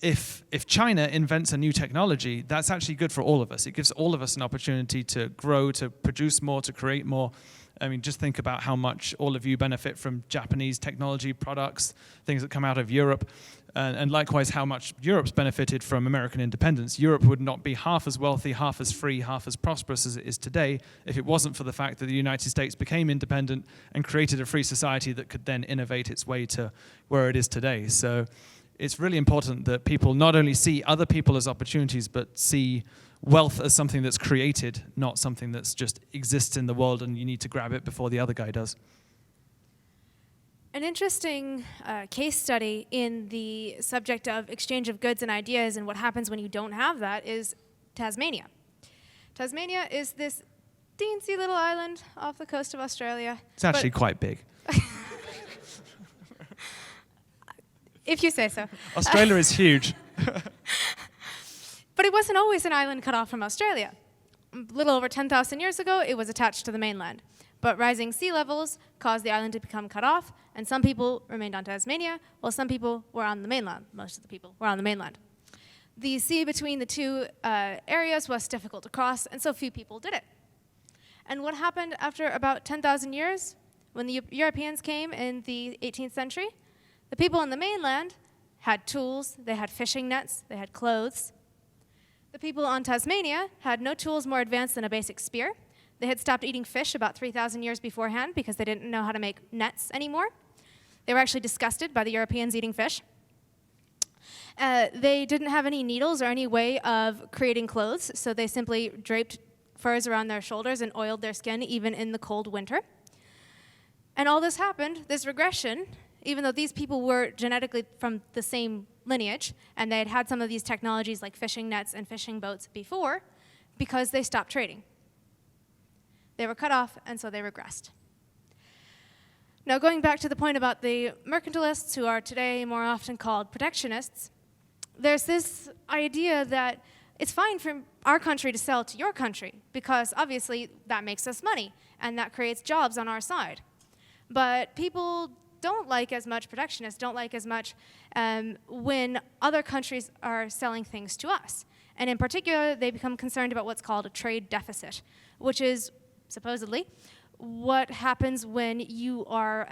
if China invents a new technology, that's actually good for all of us. It gives all of us an opportunity to grow, to produce more, to create more. I mean, just think about how much all of you benefit from Japanese technology products, things that come out of Europe, and likewise how much Europe's benefited from American independence. Europe would not be half as wealthy, half as free, half as prosperous as it is today if it wasn't for the fact that the United States became independent and created a free society that could then innovate its way to where it is today. So it's really important that people not only see other people as opportunities, but see wealth as something that's created, not something that's just exists in the world and you need to grab it before the other guy does. An interesting case study in the subject of exchange of goods and ideas and what happens when you don't have that is Tasmania. Tasmania is this teensy little island off the coast of Australia. It's actually quite big. If you say so. Australia is huge. But it wasn't always an island cut off from Australia. A little over 10,000 years ago, it was attached to the mainland. But rising sea levels caused the island to become cut off, and some people remained on Tasmania, while some people were on the mainland. Most of the people were on the mainland. The sea between the two areas was difficult to cross, and so few people did it. And what happened after about 10,000 years, when the Europeans came in the 18th century? The people on the mainland had tools, they had fishing nets, they had clothes. The people on Tasmania had no tools more advanced than a basic spear. They had stopped eating fish about 3,000 years beforehand because they didn't know how to make nets anymore. They were actually disgusted by the Europeans eating fish. They didn't have any needles or any way of creating clothes, so they simply draped furs around their shoulders and oiled their skin even in the cold winter. And all this happened, this regression, even though these people were genetically from the same lineage, and they had had some of these technologies like fishing nets and fishing boats before, because they stopped trading. They were cut off, and so they regressed. Now, going back to the point about the mercantilists, who are today more often called protectionists, there's this idea that it's fine for our country to sell to your country, because obviously that makes us money, and that creates jobs on our side. But people don't like as much, protectionists don't like as much when other countries are selling things to us. And in particular, they become concerned about what's called a trade deficit, which is supposedly what happens when you are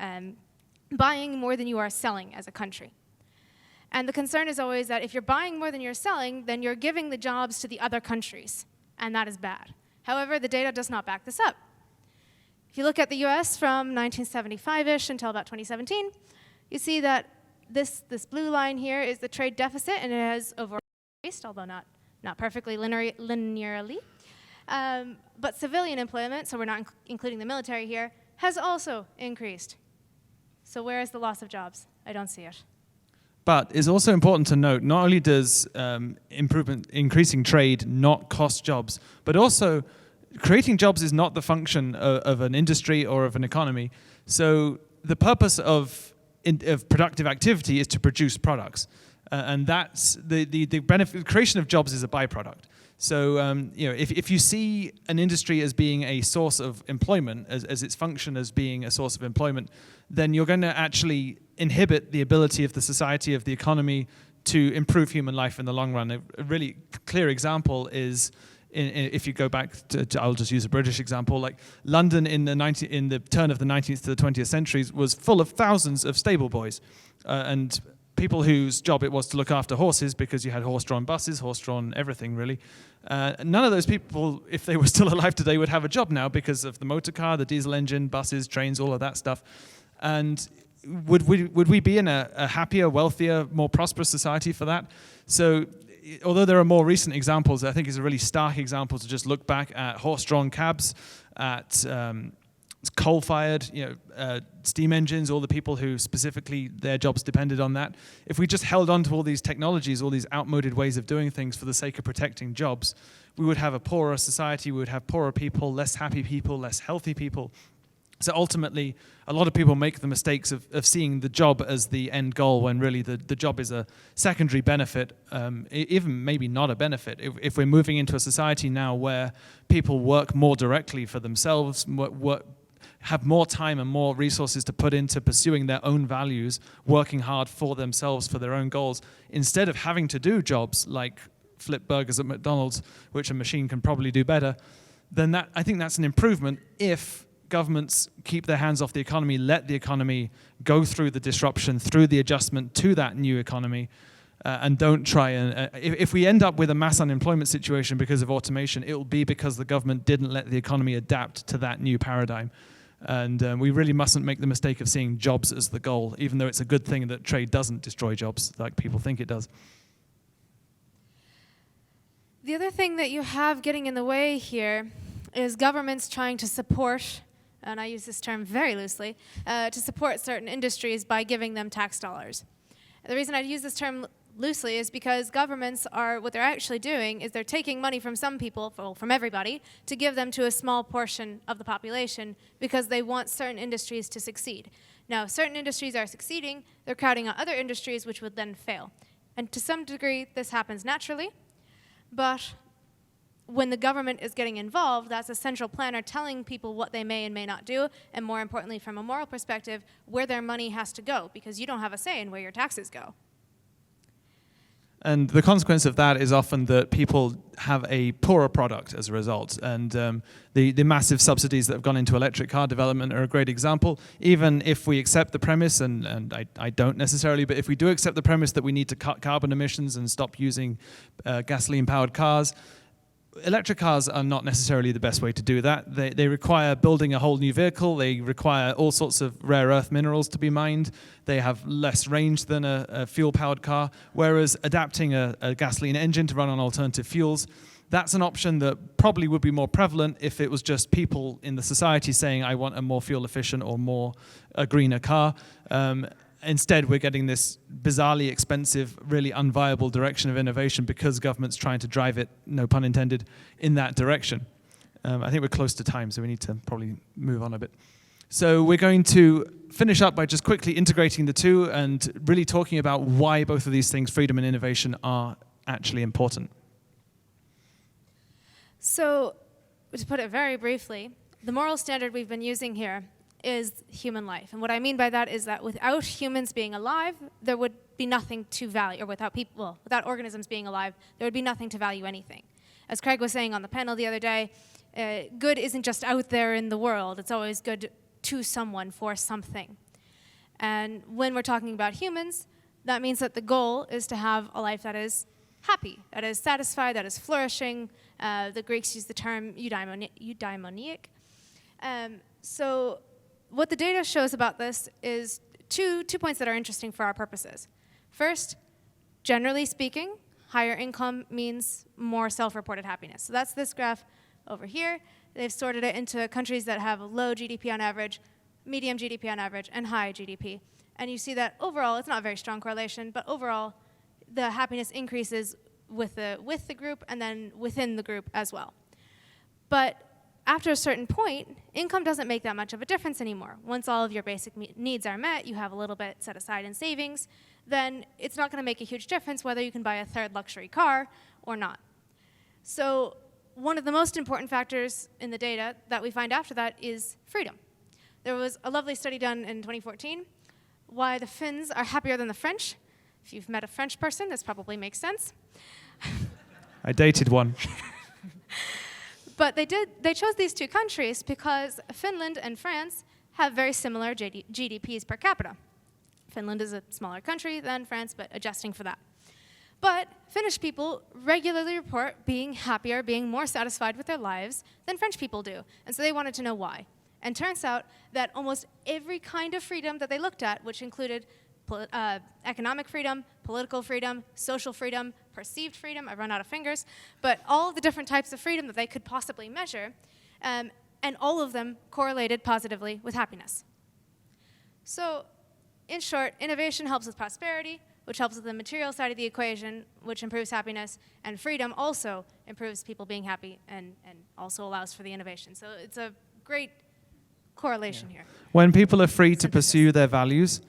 buying more than you are selling as a country. And the concern is always that if you're buying more than you're selling, then you're giving the jobs to the other countries, and that is bad. However, the data does not back this up. If you look at the US from 1975-ish until about 2017, you see that this blue line here is the trade deficit, and it has overall increased, although not perfectly linearly. But civilian employment, so we're not including the military here, has also increased. So where is the loss of jobs? I don't see it. But it's also important to note, not only does increasing trade not cost jobs, but also creating jobs is not the function of an industry or of an economy. So the purpose of productive activity is to produce products. And that's the benefit. The creation of jobs is a byproduct. So if you see an industry as being a source of employment, as its function as being a source of employment, then you're going to actually inhibit the ability of the society, of the economy, to improve human life in the long run. A really clear example is, if you go back to, I'll just use a British example, like London in the turn of the 19th to the 20th centuries was full of thousands of stable boys, and people whose job it was to look after horses, because you had horse-drawn buses, horse-drawn everything really. None of those people, if they were still alive today, would have a job now because of the motor car, the diesel engine, buses, trains, all of that stuff. And would we be in a happier, wealthier, more prosperous society for that? So although there are more recent examples, I think it's a really stark example to just look back at horse-drawn cabs, at coal-fired, steam engines, all the people who specifically their jobs depended on that. If we just held on to all these technologies, all these outmoded ways of doing things for the sake of protecting jobs, we would have a poorer society, we would have poorer people, less happy people, less healthy people. So ultimately, a lot of people make the mistakes of seeing the job as the end goal when really the job is a secondary benefit, even maybe not a benefit. If we're moving into a society now where people work more directly for themselves, have more time and more resources to put into pursuing their own values, working hard for themselves, for their own goals, instead of having to do jobs like flip burgers at McDonald's, which a machine can probably do better, then I think that's an improvement if governments keep their hands off the economy, let the economy go through the disruption, through the adjustment to that new economy, and don't try and... if we end up with a mass unemployment situation because of automation, it will be because the government didn't let the economy adapt to that new paradigm. And we really mustn't make the mistake of seeing jobs as the goal, even though it's a good thing that trade doesn't destroy jobs like people think it does. The other thing that you have getting in the way here is governments trying to support, and I use this term very loosely, to support certain industries by giving them tax dollars. The reason I use this term loosely is because governments what they're actually doing is they're taking money from some people, well, from everybody, to give them to a small portion of the population because they want certain industries to succeed. Now, certain industries are succeeding, they're crowding out other industries which would then fail. And to some degree, this happens naturally, but when the government is getting involved, that's a central planner telling people what they may and may not do, and more importantly, from a moral perspective, where their money has to go, because you don't have a say in where your taxes go. And the consequence of that is often that people have a poorer product as a result. And the massive subsidies that have gone into electric car development are a great example. Even if we accept the premise, and I don't necessarily, but if we do accept the premise that we need to cut carbon emissions and stop using gasoline-powered cars, electric cars are not necessarily the best way to do that. They require building a whole new vehicle. They require all sorts of rare earth minerals to be mined. They have less range than a fuel-powered car, whereas adapting a gasoline engine to run on alternative fuels, that's an option that probably would be more prevalent if it was just people in the society saying, I want a more fuel-efficient or a greener car. Instead, we're getting this bizarrely expensive, really unviable direction of innovation because government's trying to drive it, no pun intended, in that direction. I think we're close to time, so we need to probably move on a bit. So we're going to finish up by just quickly integrating the two and really talking about why both of these things, freedom and innovation, are actually important. So, to put it very briefly, the moral standard we've been using here is human life. And what I mean by that is that without humans being alive, there would be nothing to value, or without organisms being alive, there would be nothing to value anything. As Craig was saying on the panel the other day, good isn't just out there in the world, it's always good to someone for something. And when we're talking about humans, that means that the goal is to have a life that is happy, that is satisfied, that is flourishing. The Greeks use the term eudaimonic. So what the data shows about this is two points that are interesting for our purposes. First, generally speaking, higher income means more self-reported happiness. So that's this graph over here. They've sorted it into countries that have low GDP on average, medium GDP on average, and high GDP. And you see that overall, it's not a very strong correlation, but overall, the happiness increases with the group and then within the group as well. But after a certain point, income doesn't make that much of a difference anymore. Once all of your basic needs are met, you have a little bit set aside in savings, then it's not going to make a huge difference whether you can buy a third luxury car or not. So one of the most important factors in the data that we find after that is freedom. There was a lovely study done in 2014, why the Finns are happier than the French. If you've met a French person, this probably makes sense. I dated one. But they chose these two countries because Finland and France have very similar GDPs per capita. Finland is a smaller country than France, but adjusting for that. But Finnish people regularly report being happier, being more satisfied with their lives than French people do. And so they wanted to know why. And turns out that almost every kind of freedom that they looked at, which included economic freedom, political freedom, social freedom, perceived freedom, I've run out of fingers, but all the different types of freedom that they could possibly measure, and all of them correlated positively with happiness. So, in short, innovation helps with prosperity, which helps with the material side of the equation, which improves happiness, and freedom also improves people being happy and also allows for the innovation. So it's a great correlation here. When people are free to pursue their values,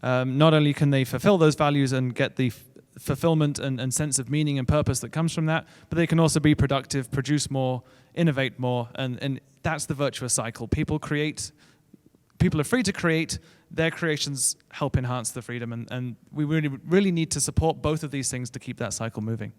not only can they fulfill those values and get the fulfillment and sense of meaning and purpose that comes from that, but they can also be productive, produce more, innovate more, and that's the virtuous cycle. People are free to create, their creations help enhance the freedom, and we really need to support both of these things to keep that cycle moving.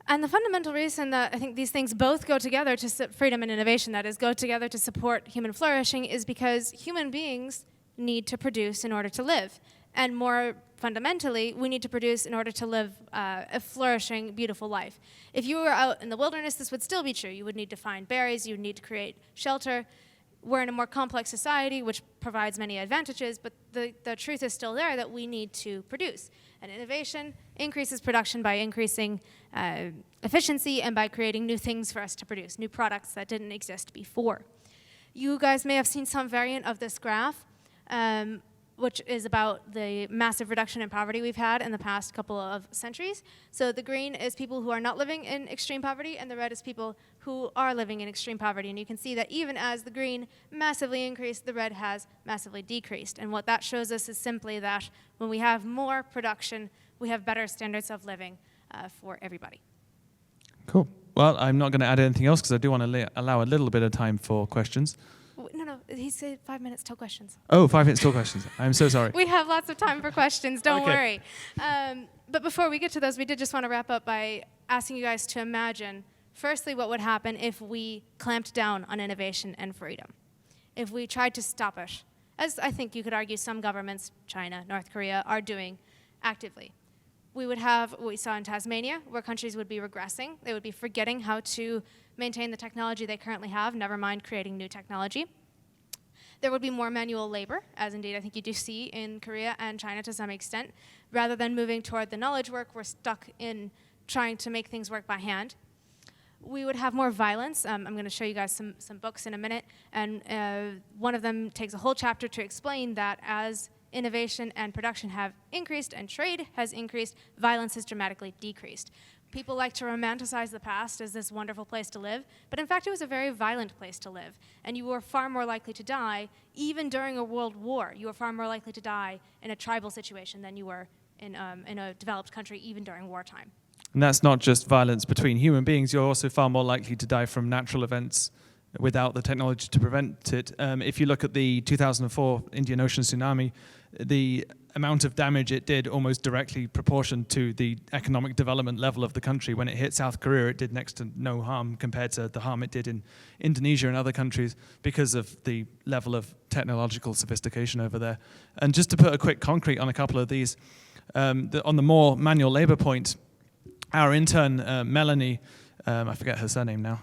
And the fundamental reason that I think these things both go together to freedom and innovation, that is, go together to support human flourishing, is because human beings need to produce in order to live. And more fundamentally, we need to produce in order to live a flourishing, beautiful life. If you were out in the wilderness, this would still be true. You would need to find berries, you would need to create shelter. We're in a more complex society, which provides many advantages, but the truth is still there that we need to produce. And innovation increases production by increasing efficiency and by creating new things for us to produce, new products that didn't exist before. You guys may have seen some variant of this graph, which is about the massive reduction in poverty we've had in the past couple of centuries. So the green is people who are not living in extreme poverty, and the red is people who are living in extreme poverty. And you can see that even as the green massively increased, the red has massively decreased. And what that shows us is simply that when we have more production, we have better standards of living for everybody. Cool. Well, I'm not going to add anything else because I do want to allow a little bit of time for questions. No, he said 5 minutes till questions. Oh, 5 minutes till questions. I'm so sorry. We have lots of time for questions, don't Okay. worry. But before we get to those, we did just want to wrap up by asking you guys to imagine, firstly, what would happen if we clamped down on innovation and freedom, if we tried to stop it, as I think you could argue some governments, China, North Korea, are doing actively. We would have what we saw in Tasmania, where countries would be regressing. They would be forgetting how to maintain the technology they currently have, never mind creating new technology. There would be more manual labor, as indeed I think you do see in Korea and China to some extent. Rather than moving toward the knowledge work, we're stuck in trying to make things work by hand. We would have more violence. I'm going to show you guys some books in a minute, and one of them takes a whole chapter to explain that as innovation and production have increased and trade has increased, violence has dramatically decreased. People like to romanticize the past as this wonderful place to live, but in fact it was a very violent place to live, and you were far more likely to die even during a world war. You were far more likely to die in a tribal situation than you were in a developed country even during wartime. And that's not just violence between human beings. You're also far more likely to die from natural events without the technology to prevent it. If you look at the 2004 Indian Ocean tsunami, the amount of damage it did almost directly proportioned to the economic development level of the country. When it hit South Korea, it did next to no harm compared to the harm it did in Indonesia and other countries because of the level of technological sophistication over there. And just to put a quick concrete on a couple of these, on the more manual labor point, our intern, Melanie, I forget her surname now.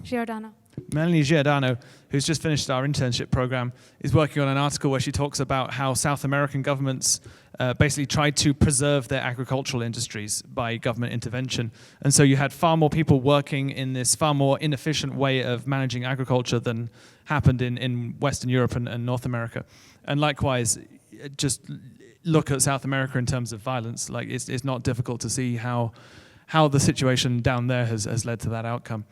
Giordano. Melanie Giordano, who's just finished our internship program, is working on an article where she talks about how South American governments basically tried to preserve their agricultural industries by government intervention. And so you had far more people working in this far more inefficient way of managing agriculture than happened in Western Europe and North America. And likewise, just look at South America in terms of violence. Like it's not difficult to see how the situation down there has led to that outcome.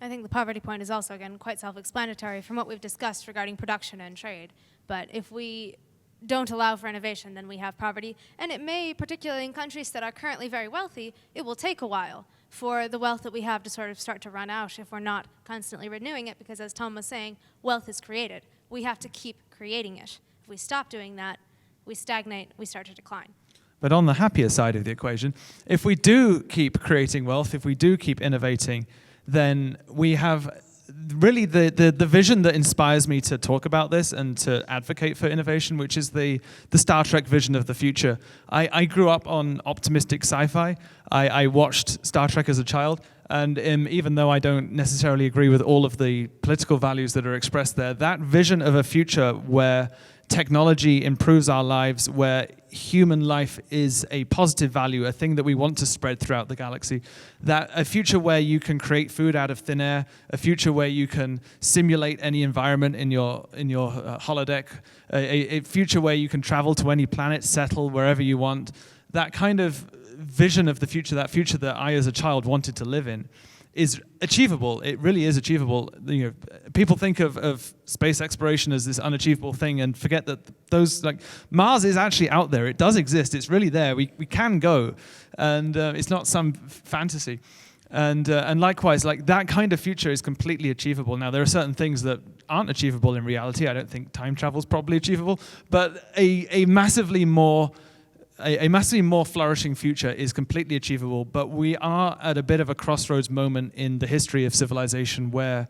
I think the poverty point is also, again, quite self-explanatory from what we've discussed regarding production and trade. But if we don't allow for innovation, then we have poverty. And it may, particularly in countries that are currently very wealthy, it will take a while for the wealth that we have to sort of start to run out if we're not constantly renewing it, because as Tom was saying, wealth is created. We have to keep creating it. If we stop doing that, we stagnate, we start to decline. But on the happier side of the equation, if we do keep creating wealth, if we do keep innovating, then we have really the vision that inspires me to talk about this and to advocate for innovation, which is the Star Trek vision of the future. I grew up on optimistic sci-fi. I watched Star Trek as a child, and even though I don't necessarily agree with all of the political values that are expressed there, that vision of a future where technology improves our lives, where human life is a positive value, a thing that we want to spread throughout the galaxy, that a future where you can create food out of thin air, a future where you can simulate any environment in your holodeck, a future where you can travel to any planet, settle wherever you want, that kind of vision of the future, that future that I as a child wanted to live in, is achievable. It really is achievable. You know, people think of space exploration as this unachievable thing and forget that Mars is actually out there. It does exist. It's really there. We can go, and it's not some fantasy. And likewise, like that kind of future is completely achievable. Now, there are certain things that aren't achievable in reality. I don't think time travel is probably achievable, but a massively more flourishing future is completely achievable. But we are at a bit of a crossroads moment in the history of civilization where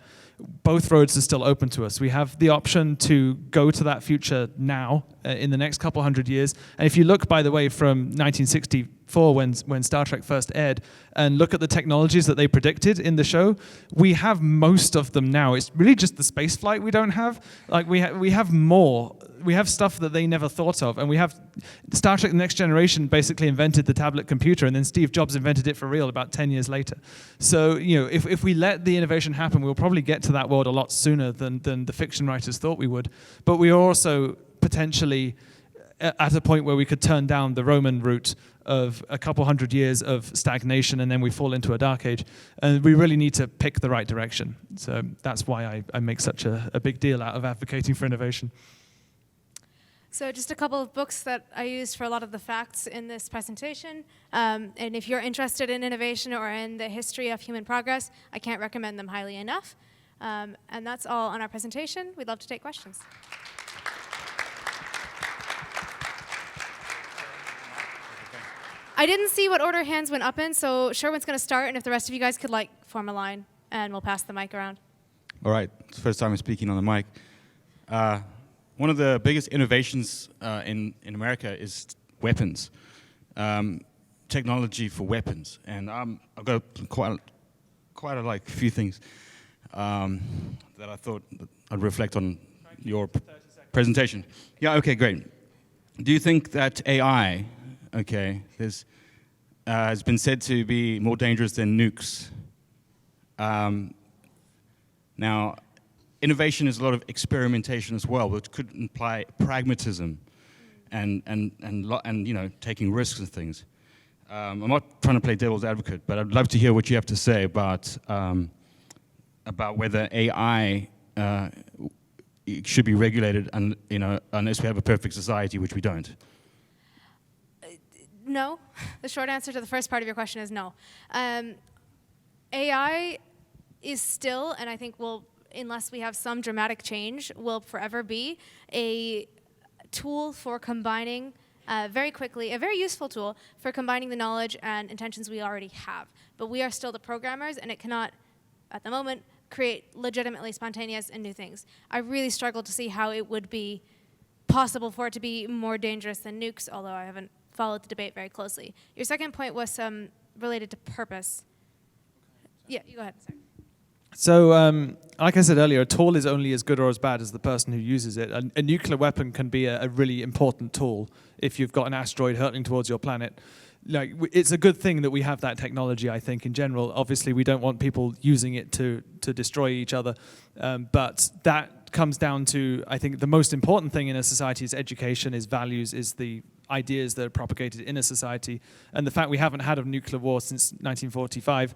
both roads are still open to us. We have the option to go to that future now, in the next couple hundred years. And if you look, by the way, from 1964, when Star Trek first aired, and look at the technologies that they predicted in the show, we have most of them now. It's really just the space flight we don't have. Like we have more. We have stuff that they never thought of, and we have Star Trek: The Next Generation basically invented the tablet computer, and then Steve Jobs invented it for real about 10 years later. So, if we let the innovation happen, we'll probably get to that world a lot sooner than the fiction writers thought we would. But we are also potentially at a point where we could turn down the Roman route of a couple hundred years of stagnation, and then we fall into a dark age. And we really need to pick the right direction. So that's why I make such a big deal out of advocating for innovation. So just a couple of books that I used for a lot of the facts in this presentation. And if you're interested in innovation or in the history of human progress, I can't recommend them highly enough. And that's all on our presentation. We'd love to take questions. I didn't see what order hands went up in, so Sherwin's going to start, and if the rest of you guys could form a line, and we'll pass the mic around. All right, it's the first time I'm speaking on the mic. One of the biggest innovations in America is weapons, technology for weapons, and I've got quite a few things that I thought that I'd reflect on your presentation. Yeah, okay, great. Do you think that AI, has been said to be more dangerous than nukes? Now, innovation is a lot of experimentation as well, which could imply pragmatism and taking risks and things. I'm not trying to play devil's advocate, but I'd love to hear what you have to say about whether AI should be regulated, unless we have a perfect society, which we don't. No. The short answer to the first part of your question is no. AI is still, and I think will, unless we have some dramatic change, will forever be a tool for combining very quickly, a very useful tool for combining the knowledge and intentions we already have. But we are still the programmers, and it cannot, at the moment, create legitimately spontaneous and new things. I really struggle to see how it would be possible for it to be more dangerous than nukes, although I haven't followed the debate very closely. Your second point was related to purpose. Yeah, you go ahead. Sorry. So, like I said earlier, a tool is only as good or as bad as the person who uses it. A nuclear weapon can be a really important tool if you've got an asteroid hurtling towards your planet. It's a good thing that we have that technology, I think, in general. Obviously, we don't want people using it to destroy each other. But that comes down to, I think, the most important thing in a society is education, is values, is the ideas that are propagated in a society. And the fact we haven't had a nuclear war since 1945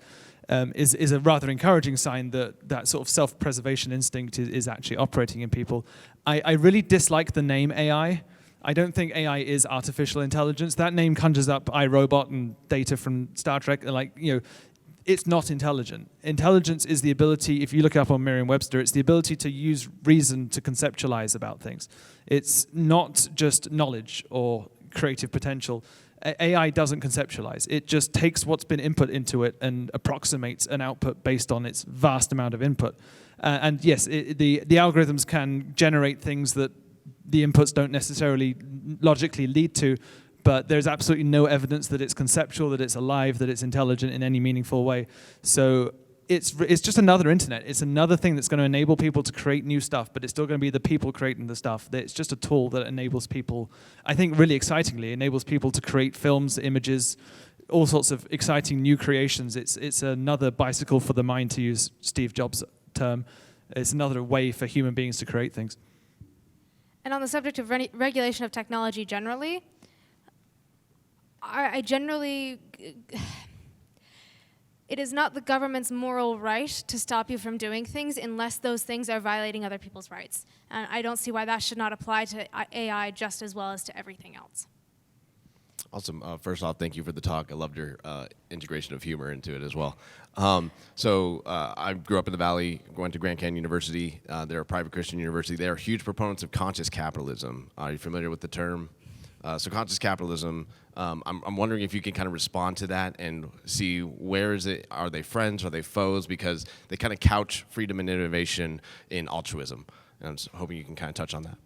is a rather encouraging sign that sort of self-preservation instinct is actually operating in people. I really dislike the name AI. I don't think AI is artificial intelligence. That name conjures up iRobot and Data from Star Trek. It's not intelligent. Intelligence is the ability, if you look up on Merriam-Webster, it's the ability to use reason to conceptualize about things. It's not just knowledge or creative potential. AI doesn't conceptualize. It just takes what's been input into it and approximates an output based on its vast amount of input. And yes, the algorithms can generate things that the inputs don't necessarily logically lead to, but there's absolutely no evidence that it's conceptual, that it's alive, that it's intelligent in any meaningful way. So it's just another internet. It's another thing that's going to enable people to create new stuff, but it's still going to be the people creating the stuff. It's just a tool that enables people, I think really excitingly, enables people to create films, images, all sorts of exciting new creations. It's another bicycle for the mind, to use Steve Jobs' term. It's another way for human beings to create things. And on the subject of regulation of technology generally, I generally, it is not the government's moral right to stop you from doing things unless those things are violating other people's rights. And I don't see why that should not apply to AI just as well as to everything else. Awesome. First off, thank you for the talk. I loved your integration of humor into it as well. I grew up in the Valley, went to Grand Canyon University. They're a private Christian university. They are huge proponents of conscious capitalism. Are you familiar with the term? So conscious capitalism, I'm wondering if you can kind of respond to that and see where is it, are they friends, are they foes? Because they kind of couch freedom and innovation in altruism. And I'm just hoping you can kind of touch on that.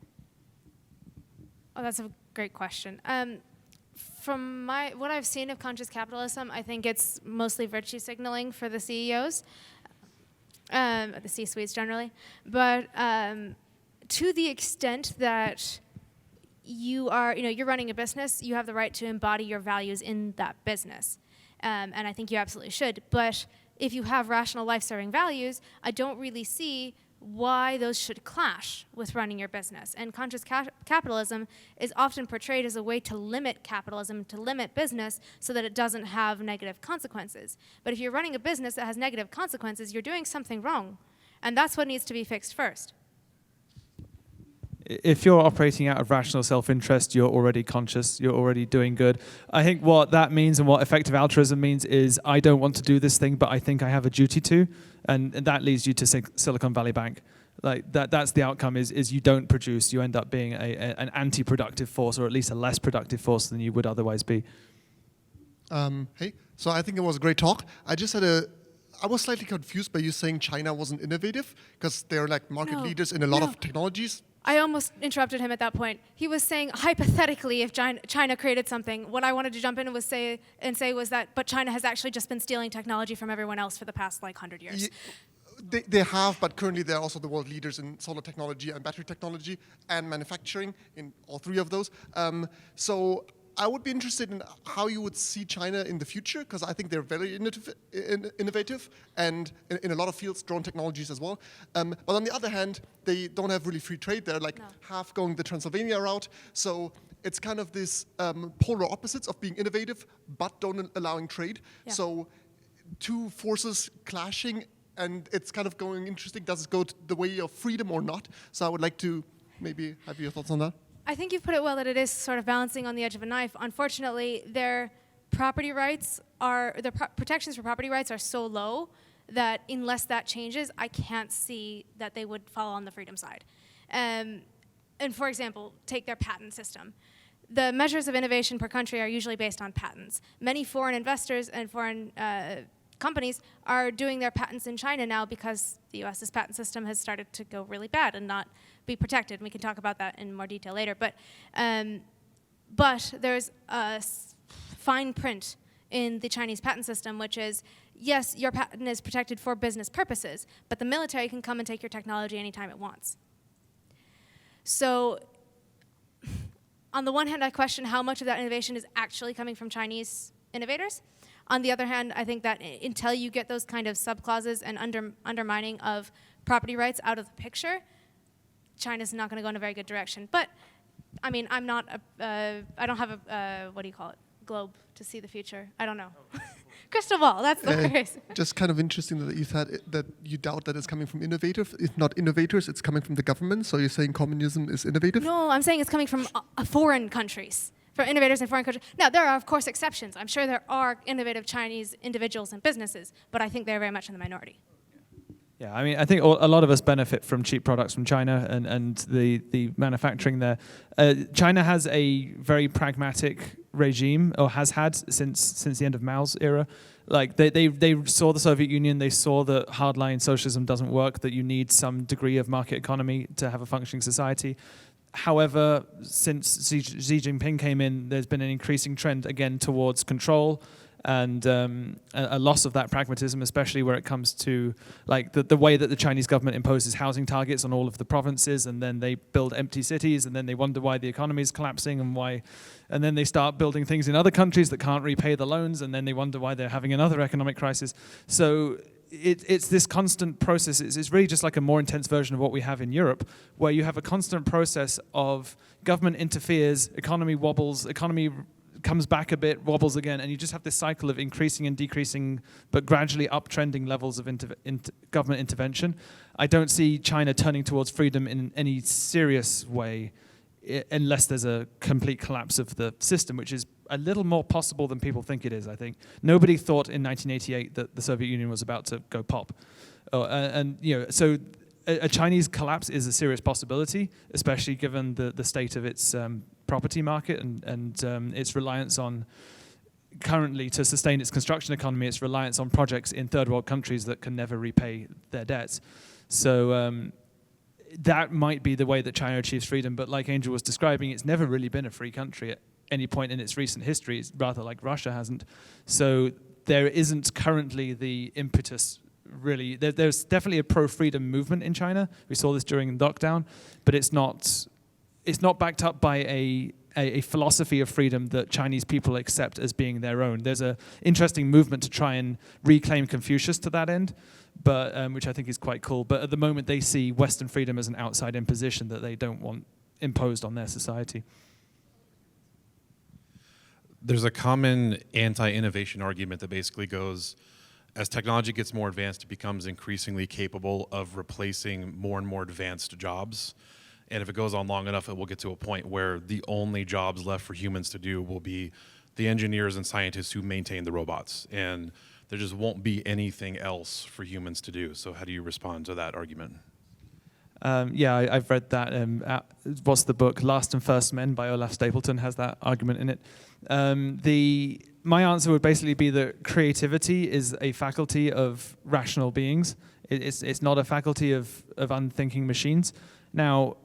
Oh, that's a great question. From what I've seen of conscious capitalism, I think it's mostly virtue signaling for the CEOs, the C-suites generally. But to the extent that you're running a business, you have the right to embody your values in that business. And I think you absolutely should. But if you have rational life-serving values, I don't really see why those should clash with running your business. And conscious capitalism is often portrayed as a way to limit capitalism, to limit business, so that it doesn't have negative consequences. But if you're running a business that has negative consequences, you're doing something wrong. And that's what needs to be fixed first. If you're operating out of rational self-interest, you're already conscious, you're already doing good. I think what that means and what effective altruism means is I don't want to do this thing, but I think I have a duty to, and that leads you to Silicon Valley Bank. Like that's the outcome is you don't produce, you end up being an anti-productive force, or at least a less productive force than you would otherwise be. Hey, so I think it was a great talk. I was slightly confused by you saying China wasn't innovative, because they're like market leaders in a lot of technologies. I almost interrupted him at that point. He was saying, hypothetically, if China created something, what I wanted to jump in was say was that, but China has actually just been stealing technology from everyone else for the past 100 years. They have, but currently they're also the world leaders in solar technology and battery technology and manufacturing, in all three of those. So I would be interested in how you would see China in the future, because I think they're very innovative and in a lot of fields, drone technologies as well. But on the other hand, they don't have really free trade. They're like half going the Transylvania route. So it's kind of this polar opposites of being innovative, but don't allowing trade. Yeah. So two forces clashing, and it's kind of going interesting. Does it go the way of freedom or not? So I would like to maybe have your thoughts on that. I think you've put it well that it is sort of balancing on the edge of a knife. Unfortunately, their protections for property rights are so low that unless that changes, I can't see that they would fall on the freedom side. And for example, take their patent system. The measures of innovation per country are usually based on patents. Many foreign investors and foreign companies are doing their patents in China now because the U.S.'s patent system has started to go really bad and not be protected. And we can talk about that in more detail later. But there's a fine print in the Chinese patent system, which is, yes, your patent is protected for business purposes, but the military can come and take your technology anytime it wants. So on the one hand, I question how much of that innovation is actually coming from Chinese innovators. On the other hand, I think that until you get those kind of subclauses and undermining of property rights out of the picture, China's not going to go in a very good direction. But, I mean, I don't have a, what do you call it, globe to see the future. I don't know. Crystal ball, that's the phrase. Just kind of interesting that you said that you doubt that it's coming from innovators. If not innovators, it's coming from the government. So you're saying communism is innovative? No, I'm saying it's coming from foreign countries. For innovators in foreign countries. Now, there are, of course, exceptions. I'm sure there are innovative Chinese individuals and businesses, but I think they're very much in the minority. Yeah, I mean, I think a lot of us benefit from cheap products from China and the manufacturing there. China has a very pragmatic regime, or has had since the end of Mao's era. Like they saw the Soviet Union, they saw that hardline socialism doesn't work, that you need some degree of market economy to have a functioning society. However, since Xi Jinping came in, there's been an increasing trend again towards control and a loss of that pragmatism, especially where it comes to like the way that the Chinese government imposes housing targets on all of the provinces, and then they build empty cities, and then they wonder why the economy is collapsing and then they start building things in other countries that can't repay the loans, and then they wonder why they're having another economic crisis. So it's this constant process. It's really just like a more intense version of what we have in Europe, where you have a constant process of government interferes, economy wobbles, economy comes back a bit, wobbles again, and you just have this cycle of increasing and decreasing, but gradually uptrending levels of government intervention. I don't see China turning towards freedom in any serious way unless there's a complete collapse of the system, which is a little more possible than people think it is, I think. Nobody thought in 1988 that the Soviet Union was about to go pop. So a Chinese collapse is a serious possibility, especially given the state of its property market and its reliance on, currently, to sustain its construction economy, its reliance on projects in third world countries that can never repay their debts. So that might be the way that China achieves freedom, but like Angel was describing, it's never really been a free country at any point in its recent history. It's rather like Russia hasn't. So there isn't currently the impetus, really. There's definitely a pro-freedom movement in China. We saw this during lockdown, but it's not backed up by a philosophy of freedom that Chinese people accept as being their own. There's an interesting movement to try and reclaim Confucius to that end, but which I think is quite cool. But at the moment, they see Western freedom as an outside imposition that they don't want imposed on their society. There's a common anti-innovation argument that basically goes, as technology gets more advanced, it becomes increasingly capable of replacing more and more advanced jobs. And if it goes on long enough, it will get to a point where the only jobs left for humans to do will be the engineers and scientists who maintain the robots. And there just won't be anything else for humans to do. So how do you respond to that argument? I've read that. What's the book? Last and First Men by Olaf Stapleton has that argument in it. My answer would basically be that creativity is a faculty of rational beings. It's not a faculty of unthinking machines. Now,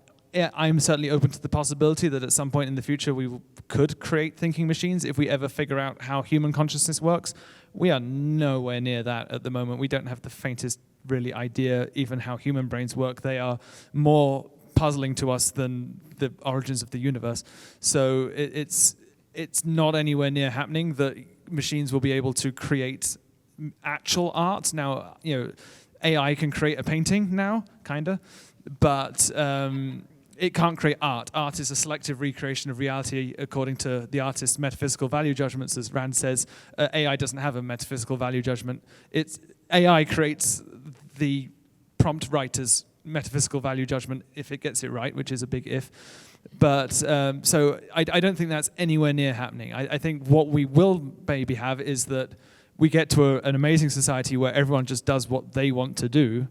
I'm certainly open to the possibility that at some point in the future we could create thinking machines if we ever figure out how human consciousness works. We are nowhere near that at the moment. We don't have the faintest really idea even how human brains work. They are more puzzling to us than the origins of the universe. So it's not anywhere near happening that machines will be able to create actual art. Now, AI can create a painting now, kinda, but it can't create art. Art is a selective recreation of reality according to the artist's metaphysical value judgments, as Rand says. AI doesn't have a metaphysical value judgment. AI creates the prompt writer's metaphysical value judgment if it gets it right, which is a big if. But so I don't think that's anywhere near happening. I think what we will maybe have is that we get to an amazing society where everyone just does what they want to do.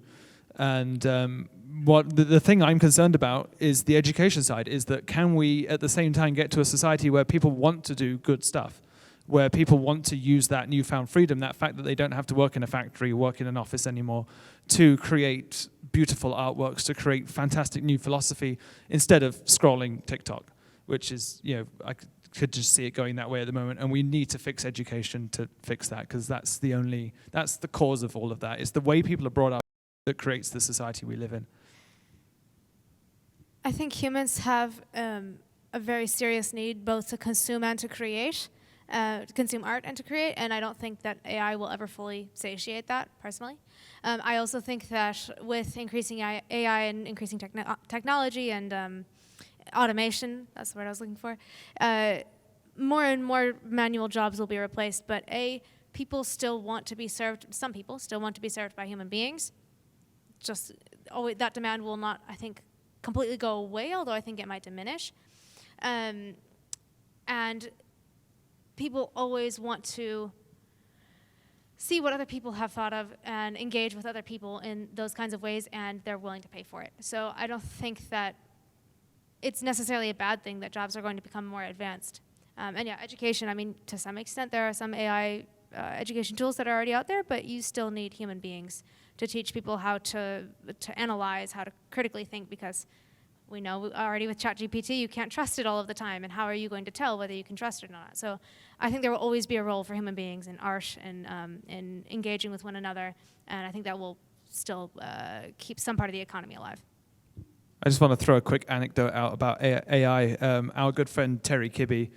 And what the thing I'm concerned about is the education side, is that can we at the same time get to a society where people want to do good stuff, where people want to use that newfound freedom, that fact that they don't have to work in a factory, work in an office anymore, to create beautiful artworks, to create fantastic new philosophy, instead of scrolling TikTok, which is, I could just see it going that way at the moment. And we need to fix education to fix that, because that's the cause of all of that. It's the way people are brought up that creates the society we live in. I think humans have a very serious need both to consume and to create, to consume art and to create, and I don't think that AI will ever fully satiate that, personally. I also think that with increasing AI and increasing technology and automation, that's the word I was looking for, more and more manual jobs will be replaced, but people still want to be served, some people still want to be served by human beings. Just always, that demand will not, I think, completely go away, although I think it might diminish. And people always want to see what other people have thought of and engage with other people in those kinds of ways, and they're willing to pay for it. So I don't think that it's necessarily a bad thing that jobs are going to become more advanced. And yeah, education, I mean, to some extent, there are some AI education tools that are already out there, but you still need human beings to teach people how to analyze, how to critically think, because we know already with ChatGPT you can't trust it all of the time, and how are you going to tell whether you can trust it or not? So I think there will always be a role for human beings in art and in engaging with one another, and I think that will still keep some part of the economy alive. I just want to throw a quick anecdote out about AI. Our good friend Terry Kibbe,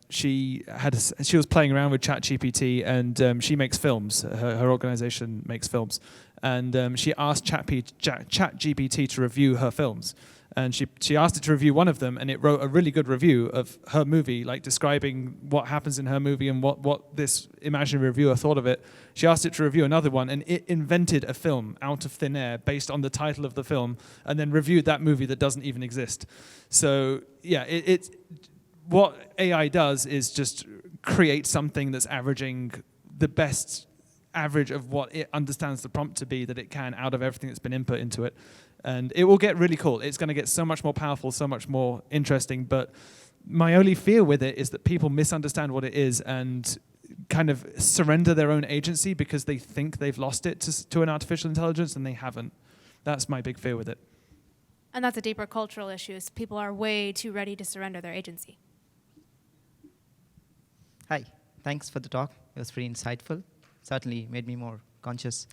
she was playing around with ChatGPT, and she makes films. Her organization makes films, and she asked ChatGPT to review her films, and she asked it to review one of them, and it wrote a really good review of her movie, like describing what happens in her movie and what this imaginary reviewer thought of it. She asked it to review another one, and it invented a film out of thin air based on the title of the film, and then reviewed that movie that doesn't even exist. So yeah, what AI does is just create something that's averaging the best average of what it understands the prompt to be that it can out of everything that's been input into it. And it will get really cool. It's going to get so much more powerful, so much more interesting. But my only fear with it is that people misunderstand what it is and kind of surrender their own agency because they think they've lost it to an artificial intelligence, and they haven't. That's my big fear with it. And that's a deeper cultural issue. Is people are way too ready to surrender their agency. Hi, thanks for the talk. It was pretty insightful. Certainly made me more conscious.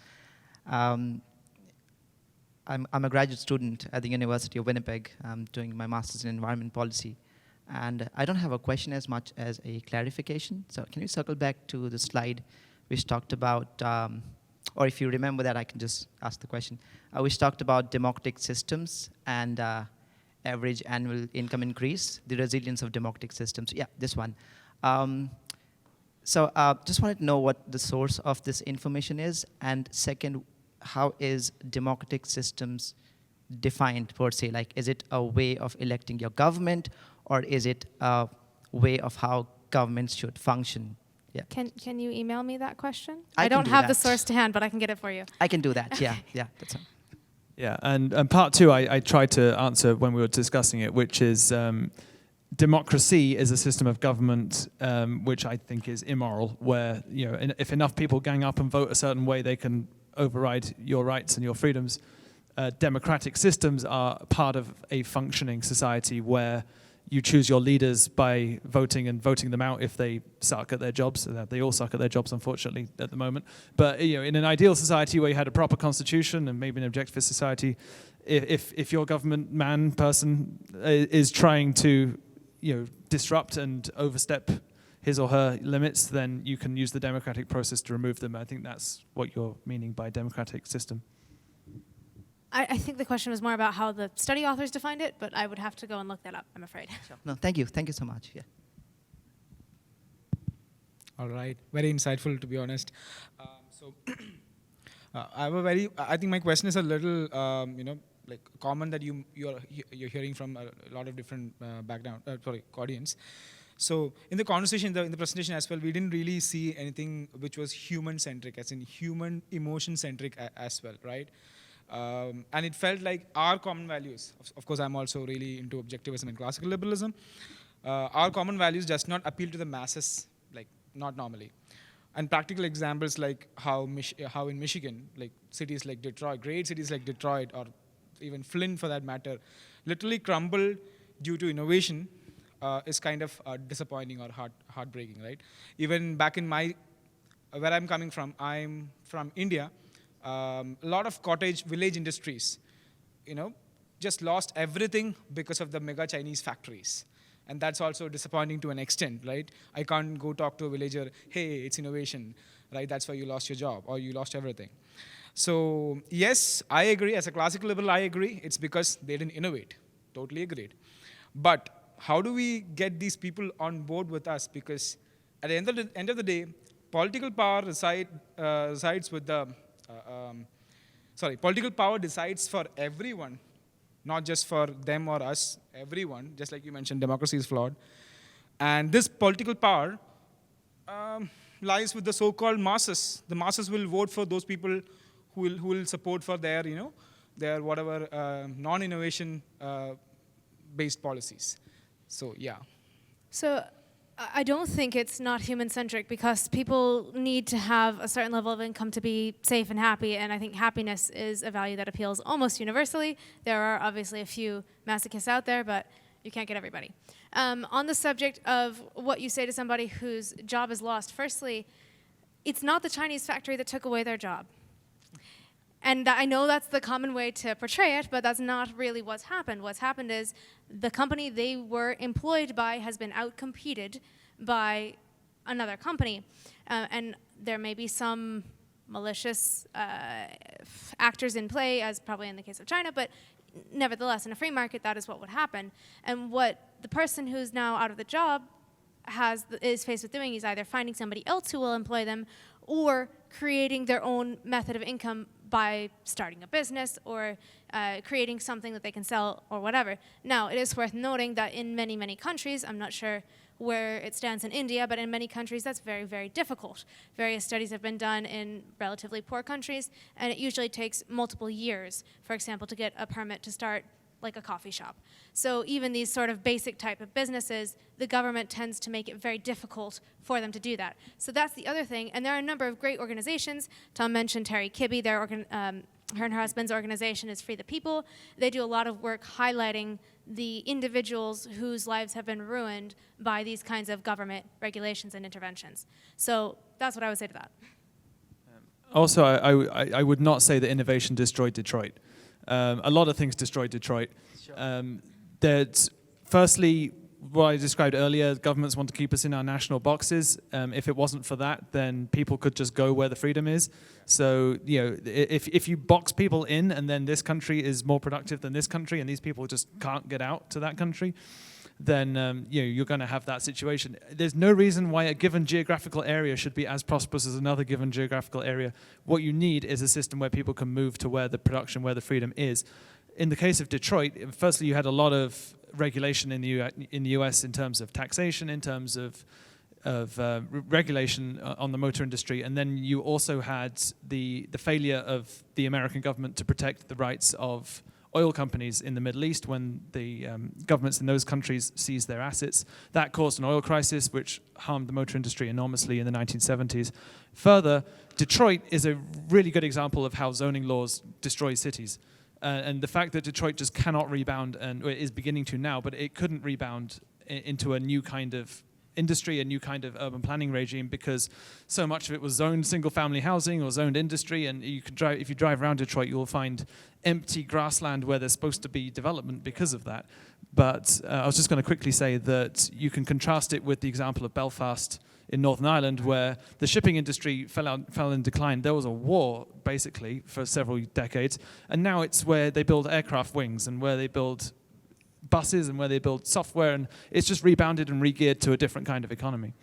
I'm a graduate student at the University of Winnipeg. I'm doing my master's in environment policy. And I don't have a question as much as a clarification. So can you circle back to the slide which talked about, or if you remember that, I can just ask the question, which talked about democratic systems and average annual income increase, the resilience of democratic systems. Yeah, this one. So just wanted to know what the source of this information is, and second, how is democratic systems defined per se? Like, is it a way of electing your government, or is it a way of how governments should function? Yeah. Can you email me that question? I I can don't do have the that. source to hand, but I can get it for you. I can do that, yeah, yeah, that's all. Yeah, and part two, I tried to answer when we were discussing it, which is democracy is a system of government which I think is immoral, where if enough people gang up and vote a certain way, they can override your rights and your freedoms. Democratic systems are part of a functioning society where you choose your leaders by voting and voting them out if they suck at their jobs. They all suck at their jobs, unfortunately, at the moment. But in an ideal society where you had a proper constitution and maybe an objectivist society, if your government person is trying to disrupt and overstep his or her limits, then you can use the democratic process to remove them. I think that's what you're meaning by democratic system. I think the question was more about how the study authors defined it, but I would have to go and look that up, I'm afraid. Sure. No, thank you so much, yeah. All right, very insightful, to be honest. I think my question is a little, like common that you're hearing from a lot of different audience. So in the conversation, in the presentation as well, we didn't really see anything which was human-centric, as in human emotion-centric as well, right? And it felt like our common values, of course I'm also really into objectivism and classical liberalism, our common values does not appeal to the masses, like not normally. And practical examples like how in Michigan, like cities like Detroit, great cities like Detroit, or even Flint for that matter, literally crumbled due to innovation is kind of disappointing or heartbreaking, right? Even back in where I'm coming from, I'm from India. A lot of cottage village industries, just lost everything because of the mega Chinese factories. And that's also disappointing to an extent, right? I can't go talk to a villager, hey, it's innovation, right? That's why you lost your job or you lost everything. So yes, I agree. As a classical liberal, I agree. It's because they didn't innovate. Totally agreed. But how do we get these people on board with us? Because at the end of the day, political power resides with the political power decides for everyone, not just for them or us, everyone. Just like you mentioned, democracy is flawed. And this political power lies with the so-called masses. The masses will vote for those people who will support for their, their whatever non-innovation based policies. So, yeah. So I don't think it's not human-centric, because people need to have a certain level of income to be safe and happy, and I think happiness is a value that appeals almost universally. There are obviously a few masochists out there, but you can't get everybody. On the subject of what you say to somebody whose job is lost, firstly, it's not the Chinese factory that took away their job. And I know that's the common way to portray it, but that's not really what's happened. What's happened is the company they were employed by has been outcompeted by another company. And there may be some malicious actors in play, as probably in the case of China, but nevertheless, in a free market, that is what would happen. And what the person who's now out of the job is faced with doing is either finding somebody else who will employ them, or creating their own method of income by starting a business or creating something that they can sell or whatever. Now, it is worth noting that in many, many countries, I'm not sure where it stands in India, but in many countries that's very, very difficult. Various studies have been done in relatively poor countries, and it usually takes multiple years, for example, to get a permit to start like a coffee shop. So even these sort of basic type of businesses, the government tends to make it very difficult for them to do that. So that's the other thing, and there are a number of great organizations. Tom mentioned Terry Kibbe, her and her husband's organization is Free the People. They do a lot of work highlighting the individuals whose lives have been ruined by these kinds of government regulations and interventions. So that's what I would say to that. Also, I would not say that innovation destroyed Detroit. A lot of things destroyed Detroit. Firstly, what I described earlier, governments want to keep us in our national boxes. If it wasn't for that, then people could just go where the freedom is. So, if you box people in and then this country is more productive than this country and these people just can't get out to that country, then you're going to have that situation. There's no reason why a given geographical area should be as prosperous as another given geographical area. What you need is a system where people can move to where the production, where the freedom is. In the case of Detroit, firstly, you had a lot of regulation in the US in terms of taxation, in terms of regulation on the motor industry, and then you also had the failure of the American government to protect the rights of oil companies in the Middle East when the governments in those countries seized their assets. That caused an oil crisis which harmed the motor industry enormously in the 1970s. Further, Detroit is a really good example of how zoning laws destroy cities. And the fact that Detroit just cannot rebound, and it is beginning to now, but it couldn't rebound into a new kind of industry, a new kind of urban planning regime, because so much of it was zoned single-family housing or zoned industry. And you can drive, if you drive around Detroit, you will find empty grassland where there's supposed to be development because of that. But I was just going to quickly say that you can contrast it with the example of Belfast in Northern Ireland, where the shipping industry fell in decline. There was a war, basically, for several decades, and now it's where they build aircraft wings and where they build buses and where they build software, and it's just rebounded and re-geared to a different kind of economy.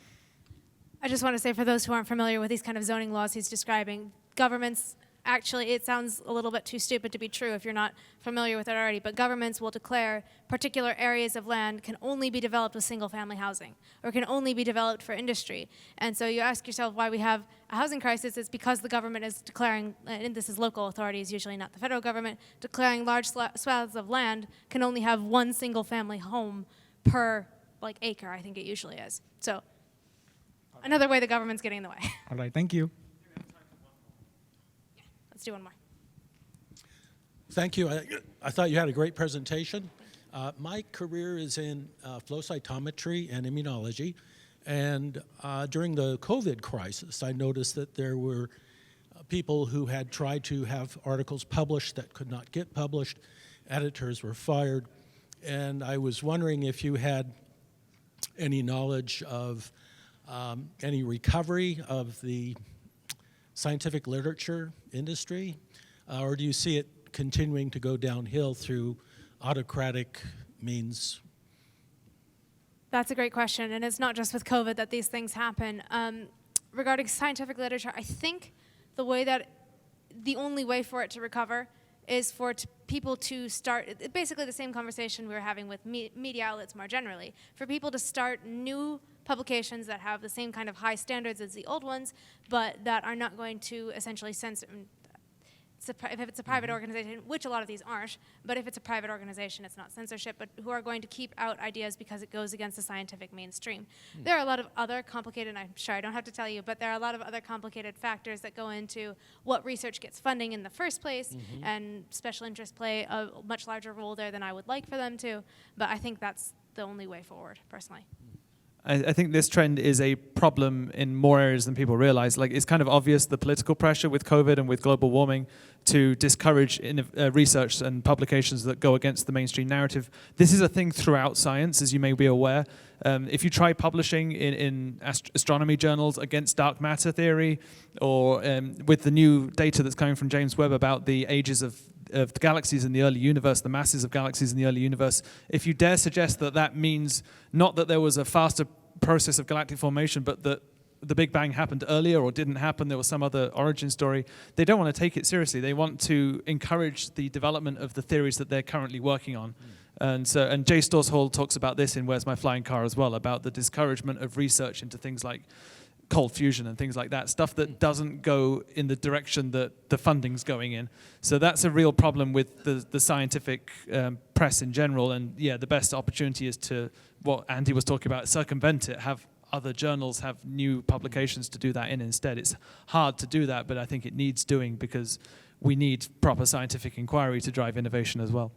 I just want to say, for those who aren't familiar with these kind of zoning laws he's describing, governments, actually, it sounds a little bit too stupid to be true if you're not familiar with it already, but governments will declare particular areas of land can only be developed with single-family housing or can only be developed for industry. And so you ask yourself why we have a housing crisis. It's because the government is declaring, and this is local authorities, usually not the federal government, declaring large swaths of land can only have one single-family home per acre, I think it usually is. So another way the government's getting in the way. All right, thank you. Let's do one more. Thank you. I thought you had a great presentation. My career is in flow cytometry and immunology. And during the COVID crisis, I noticed that there were people who had tried to have articles published that could not get published. Editors were fired. And I was wondering if you had any knowledge of any recovery of the scientific literature industry, or do you see it continuing to go downhill through autocratic means? That's a great question, and it's not just with COVID that these things happen. Regarding scientific literature, I think the only way for it to recover is for people to start, basically the same conversation we were having with media outlets more generally, for people to start new publications that have the same kind of high standards as the old ones, but that are not going to essentially censor. If it's a private organization, which a lot of these aren't, but if it's a private organization, it's not censorship, but who are going to keep out ideas because it goes against the scientific mainstream. There are a lot of other complicated, and I'm sure I don't have to tell you, but there are a lot of other complicated factors that go into what research gets funding in the first place, and special interests play a much larger role there than I would like for them to, but I think that's the only way forward, personally. I think this trend is a problem in more areas than people realize. It's kind of obvious, the political pressure with COVID and with global warming to discourage research and publications that go against the mainstream narrative. This is a thing throughout science, as you may be aware. If you try publishing in astronomy journals against dark matter theory, or with the new data that's coming from James Webb about the ages of the galaxies in the early universe, the masses of galaxies in the early universe, if you dare suggest that means not that there was a faster process of galactic formation, but that the Big Bang happened earlier or didn't happen, there was some other origin story. They don't want to take it seriously. They want to encourage the development of the theories that they're currently working on. And Jay Storrs-Hall talks about this in Where's My Flying Car as well, about the discouragement of research into things like cold fusion and things like that, stuff that doesn't go in the direction that the funding's going in. So that's a real problem with the scientific press in general. And yeah, the best opportunity is to, what Andy was talking about, circumvent it, have other journals have new publications to do that in instead. It's hard to do that, but I think it needs doing because we need proper scientific inquiry to drive innovation as well.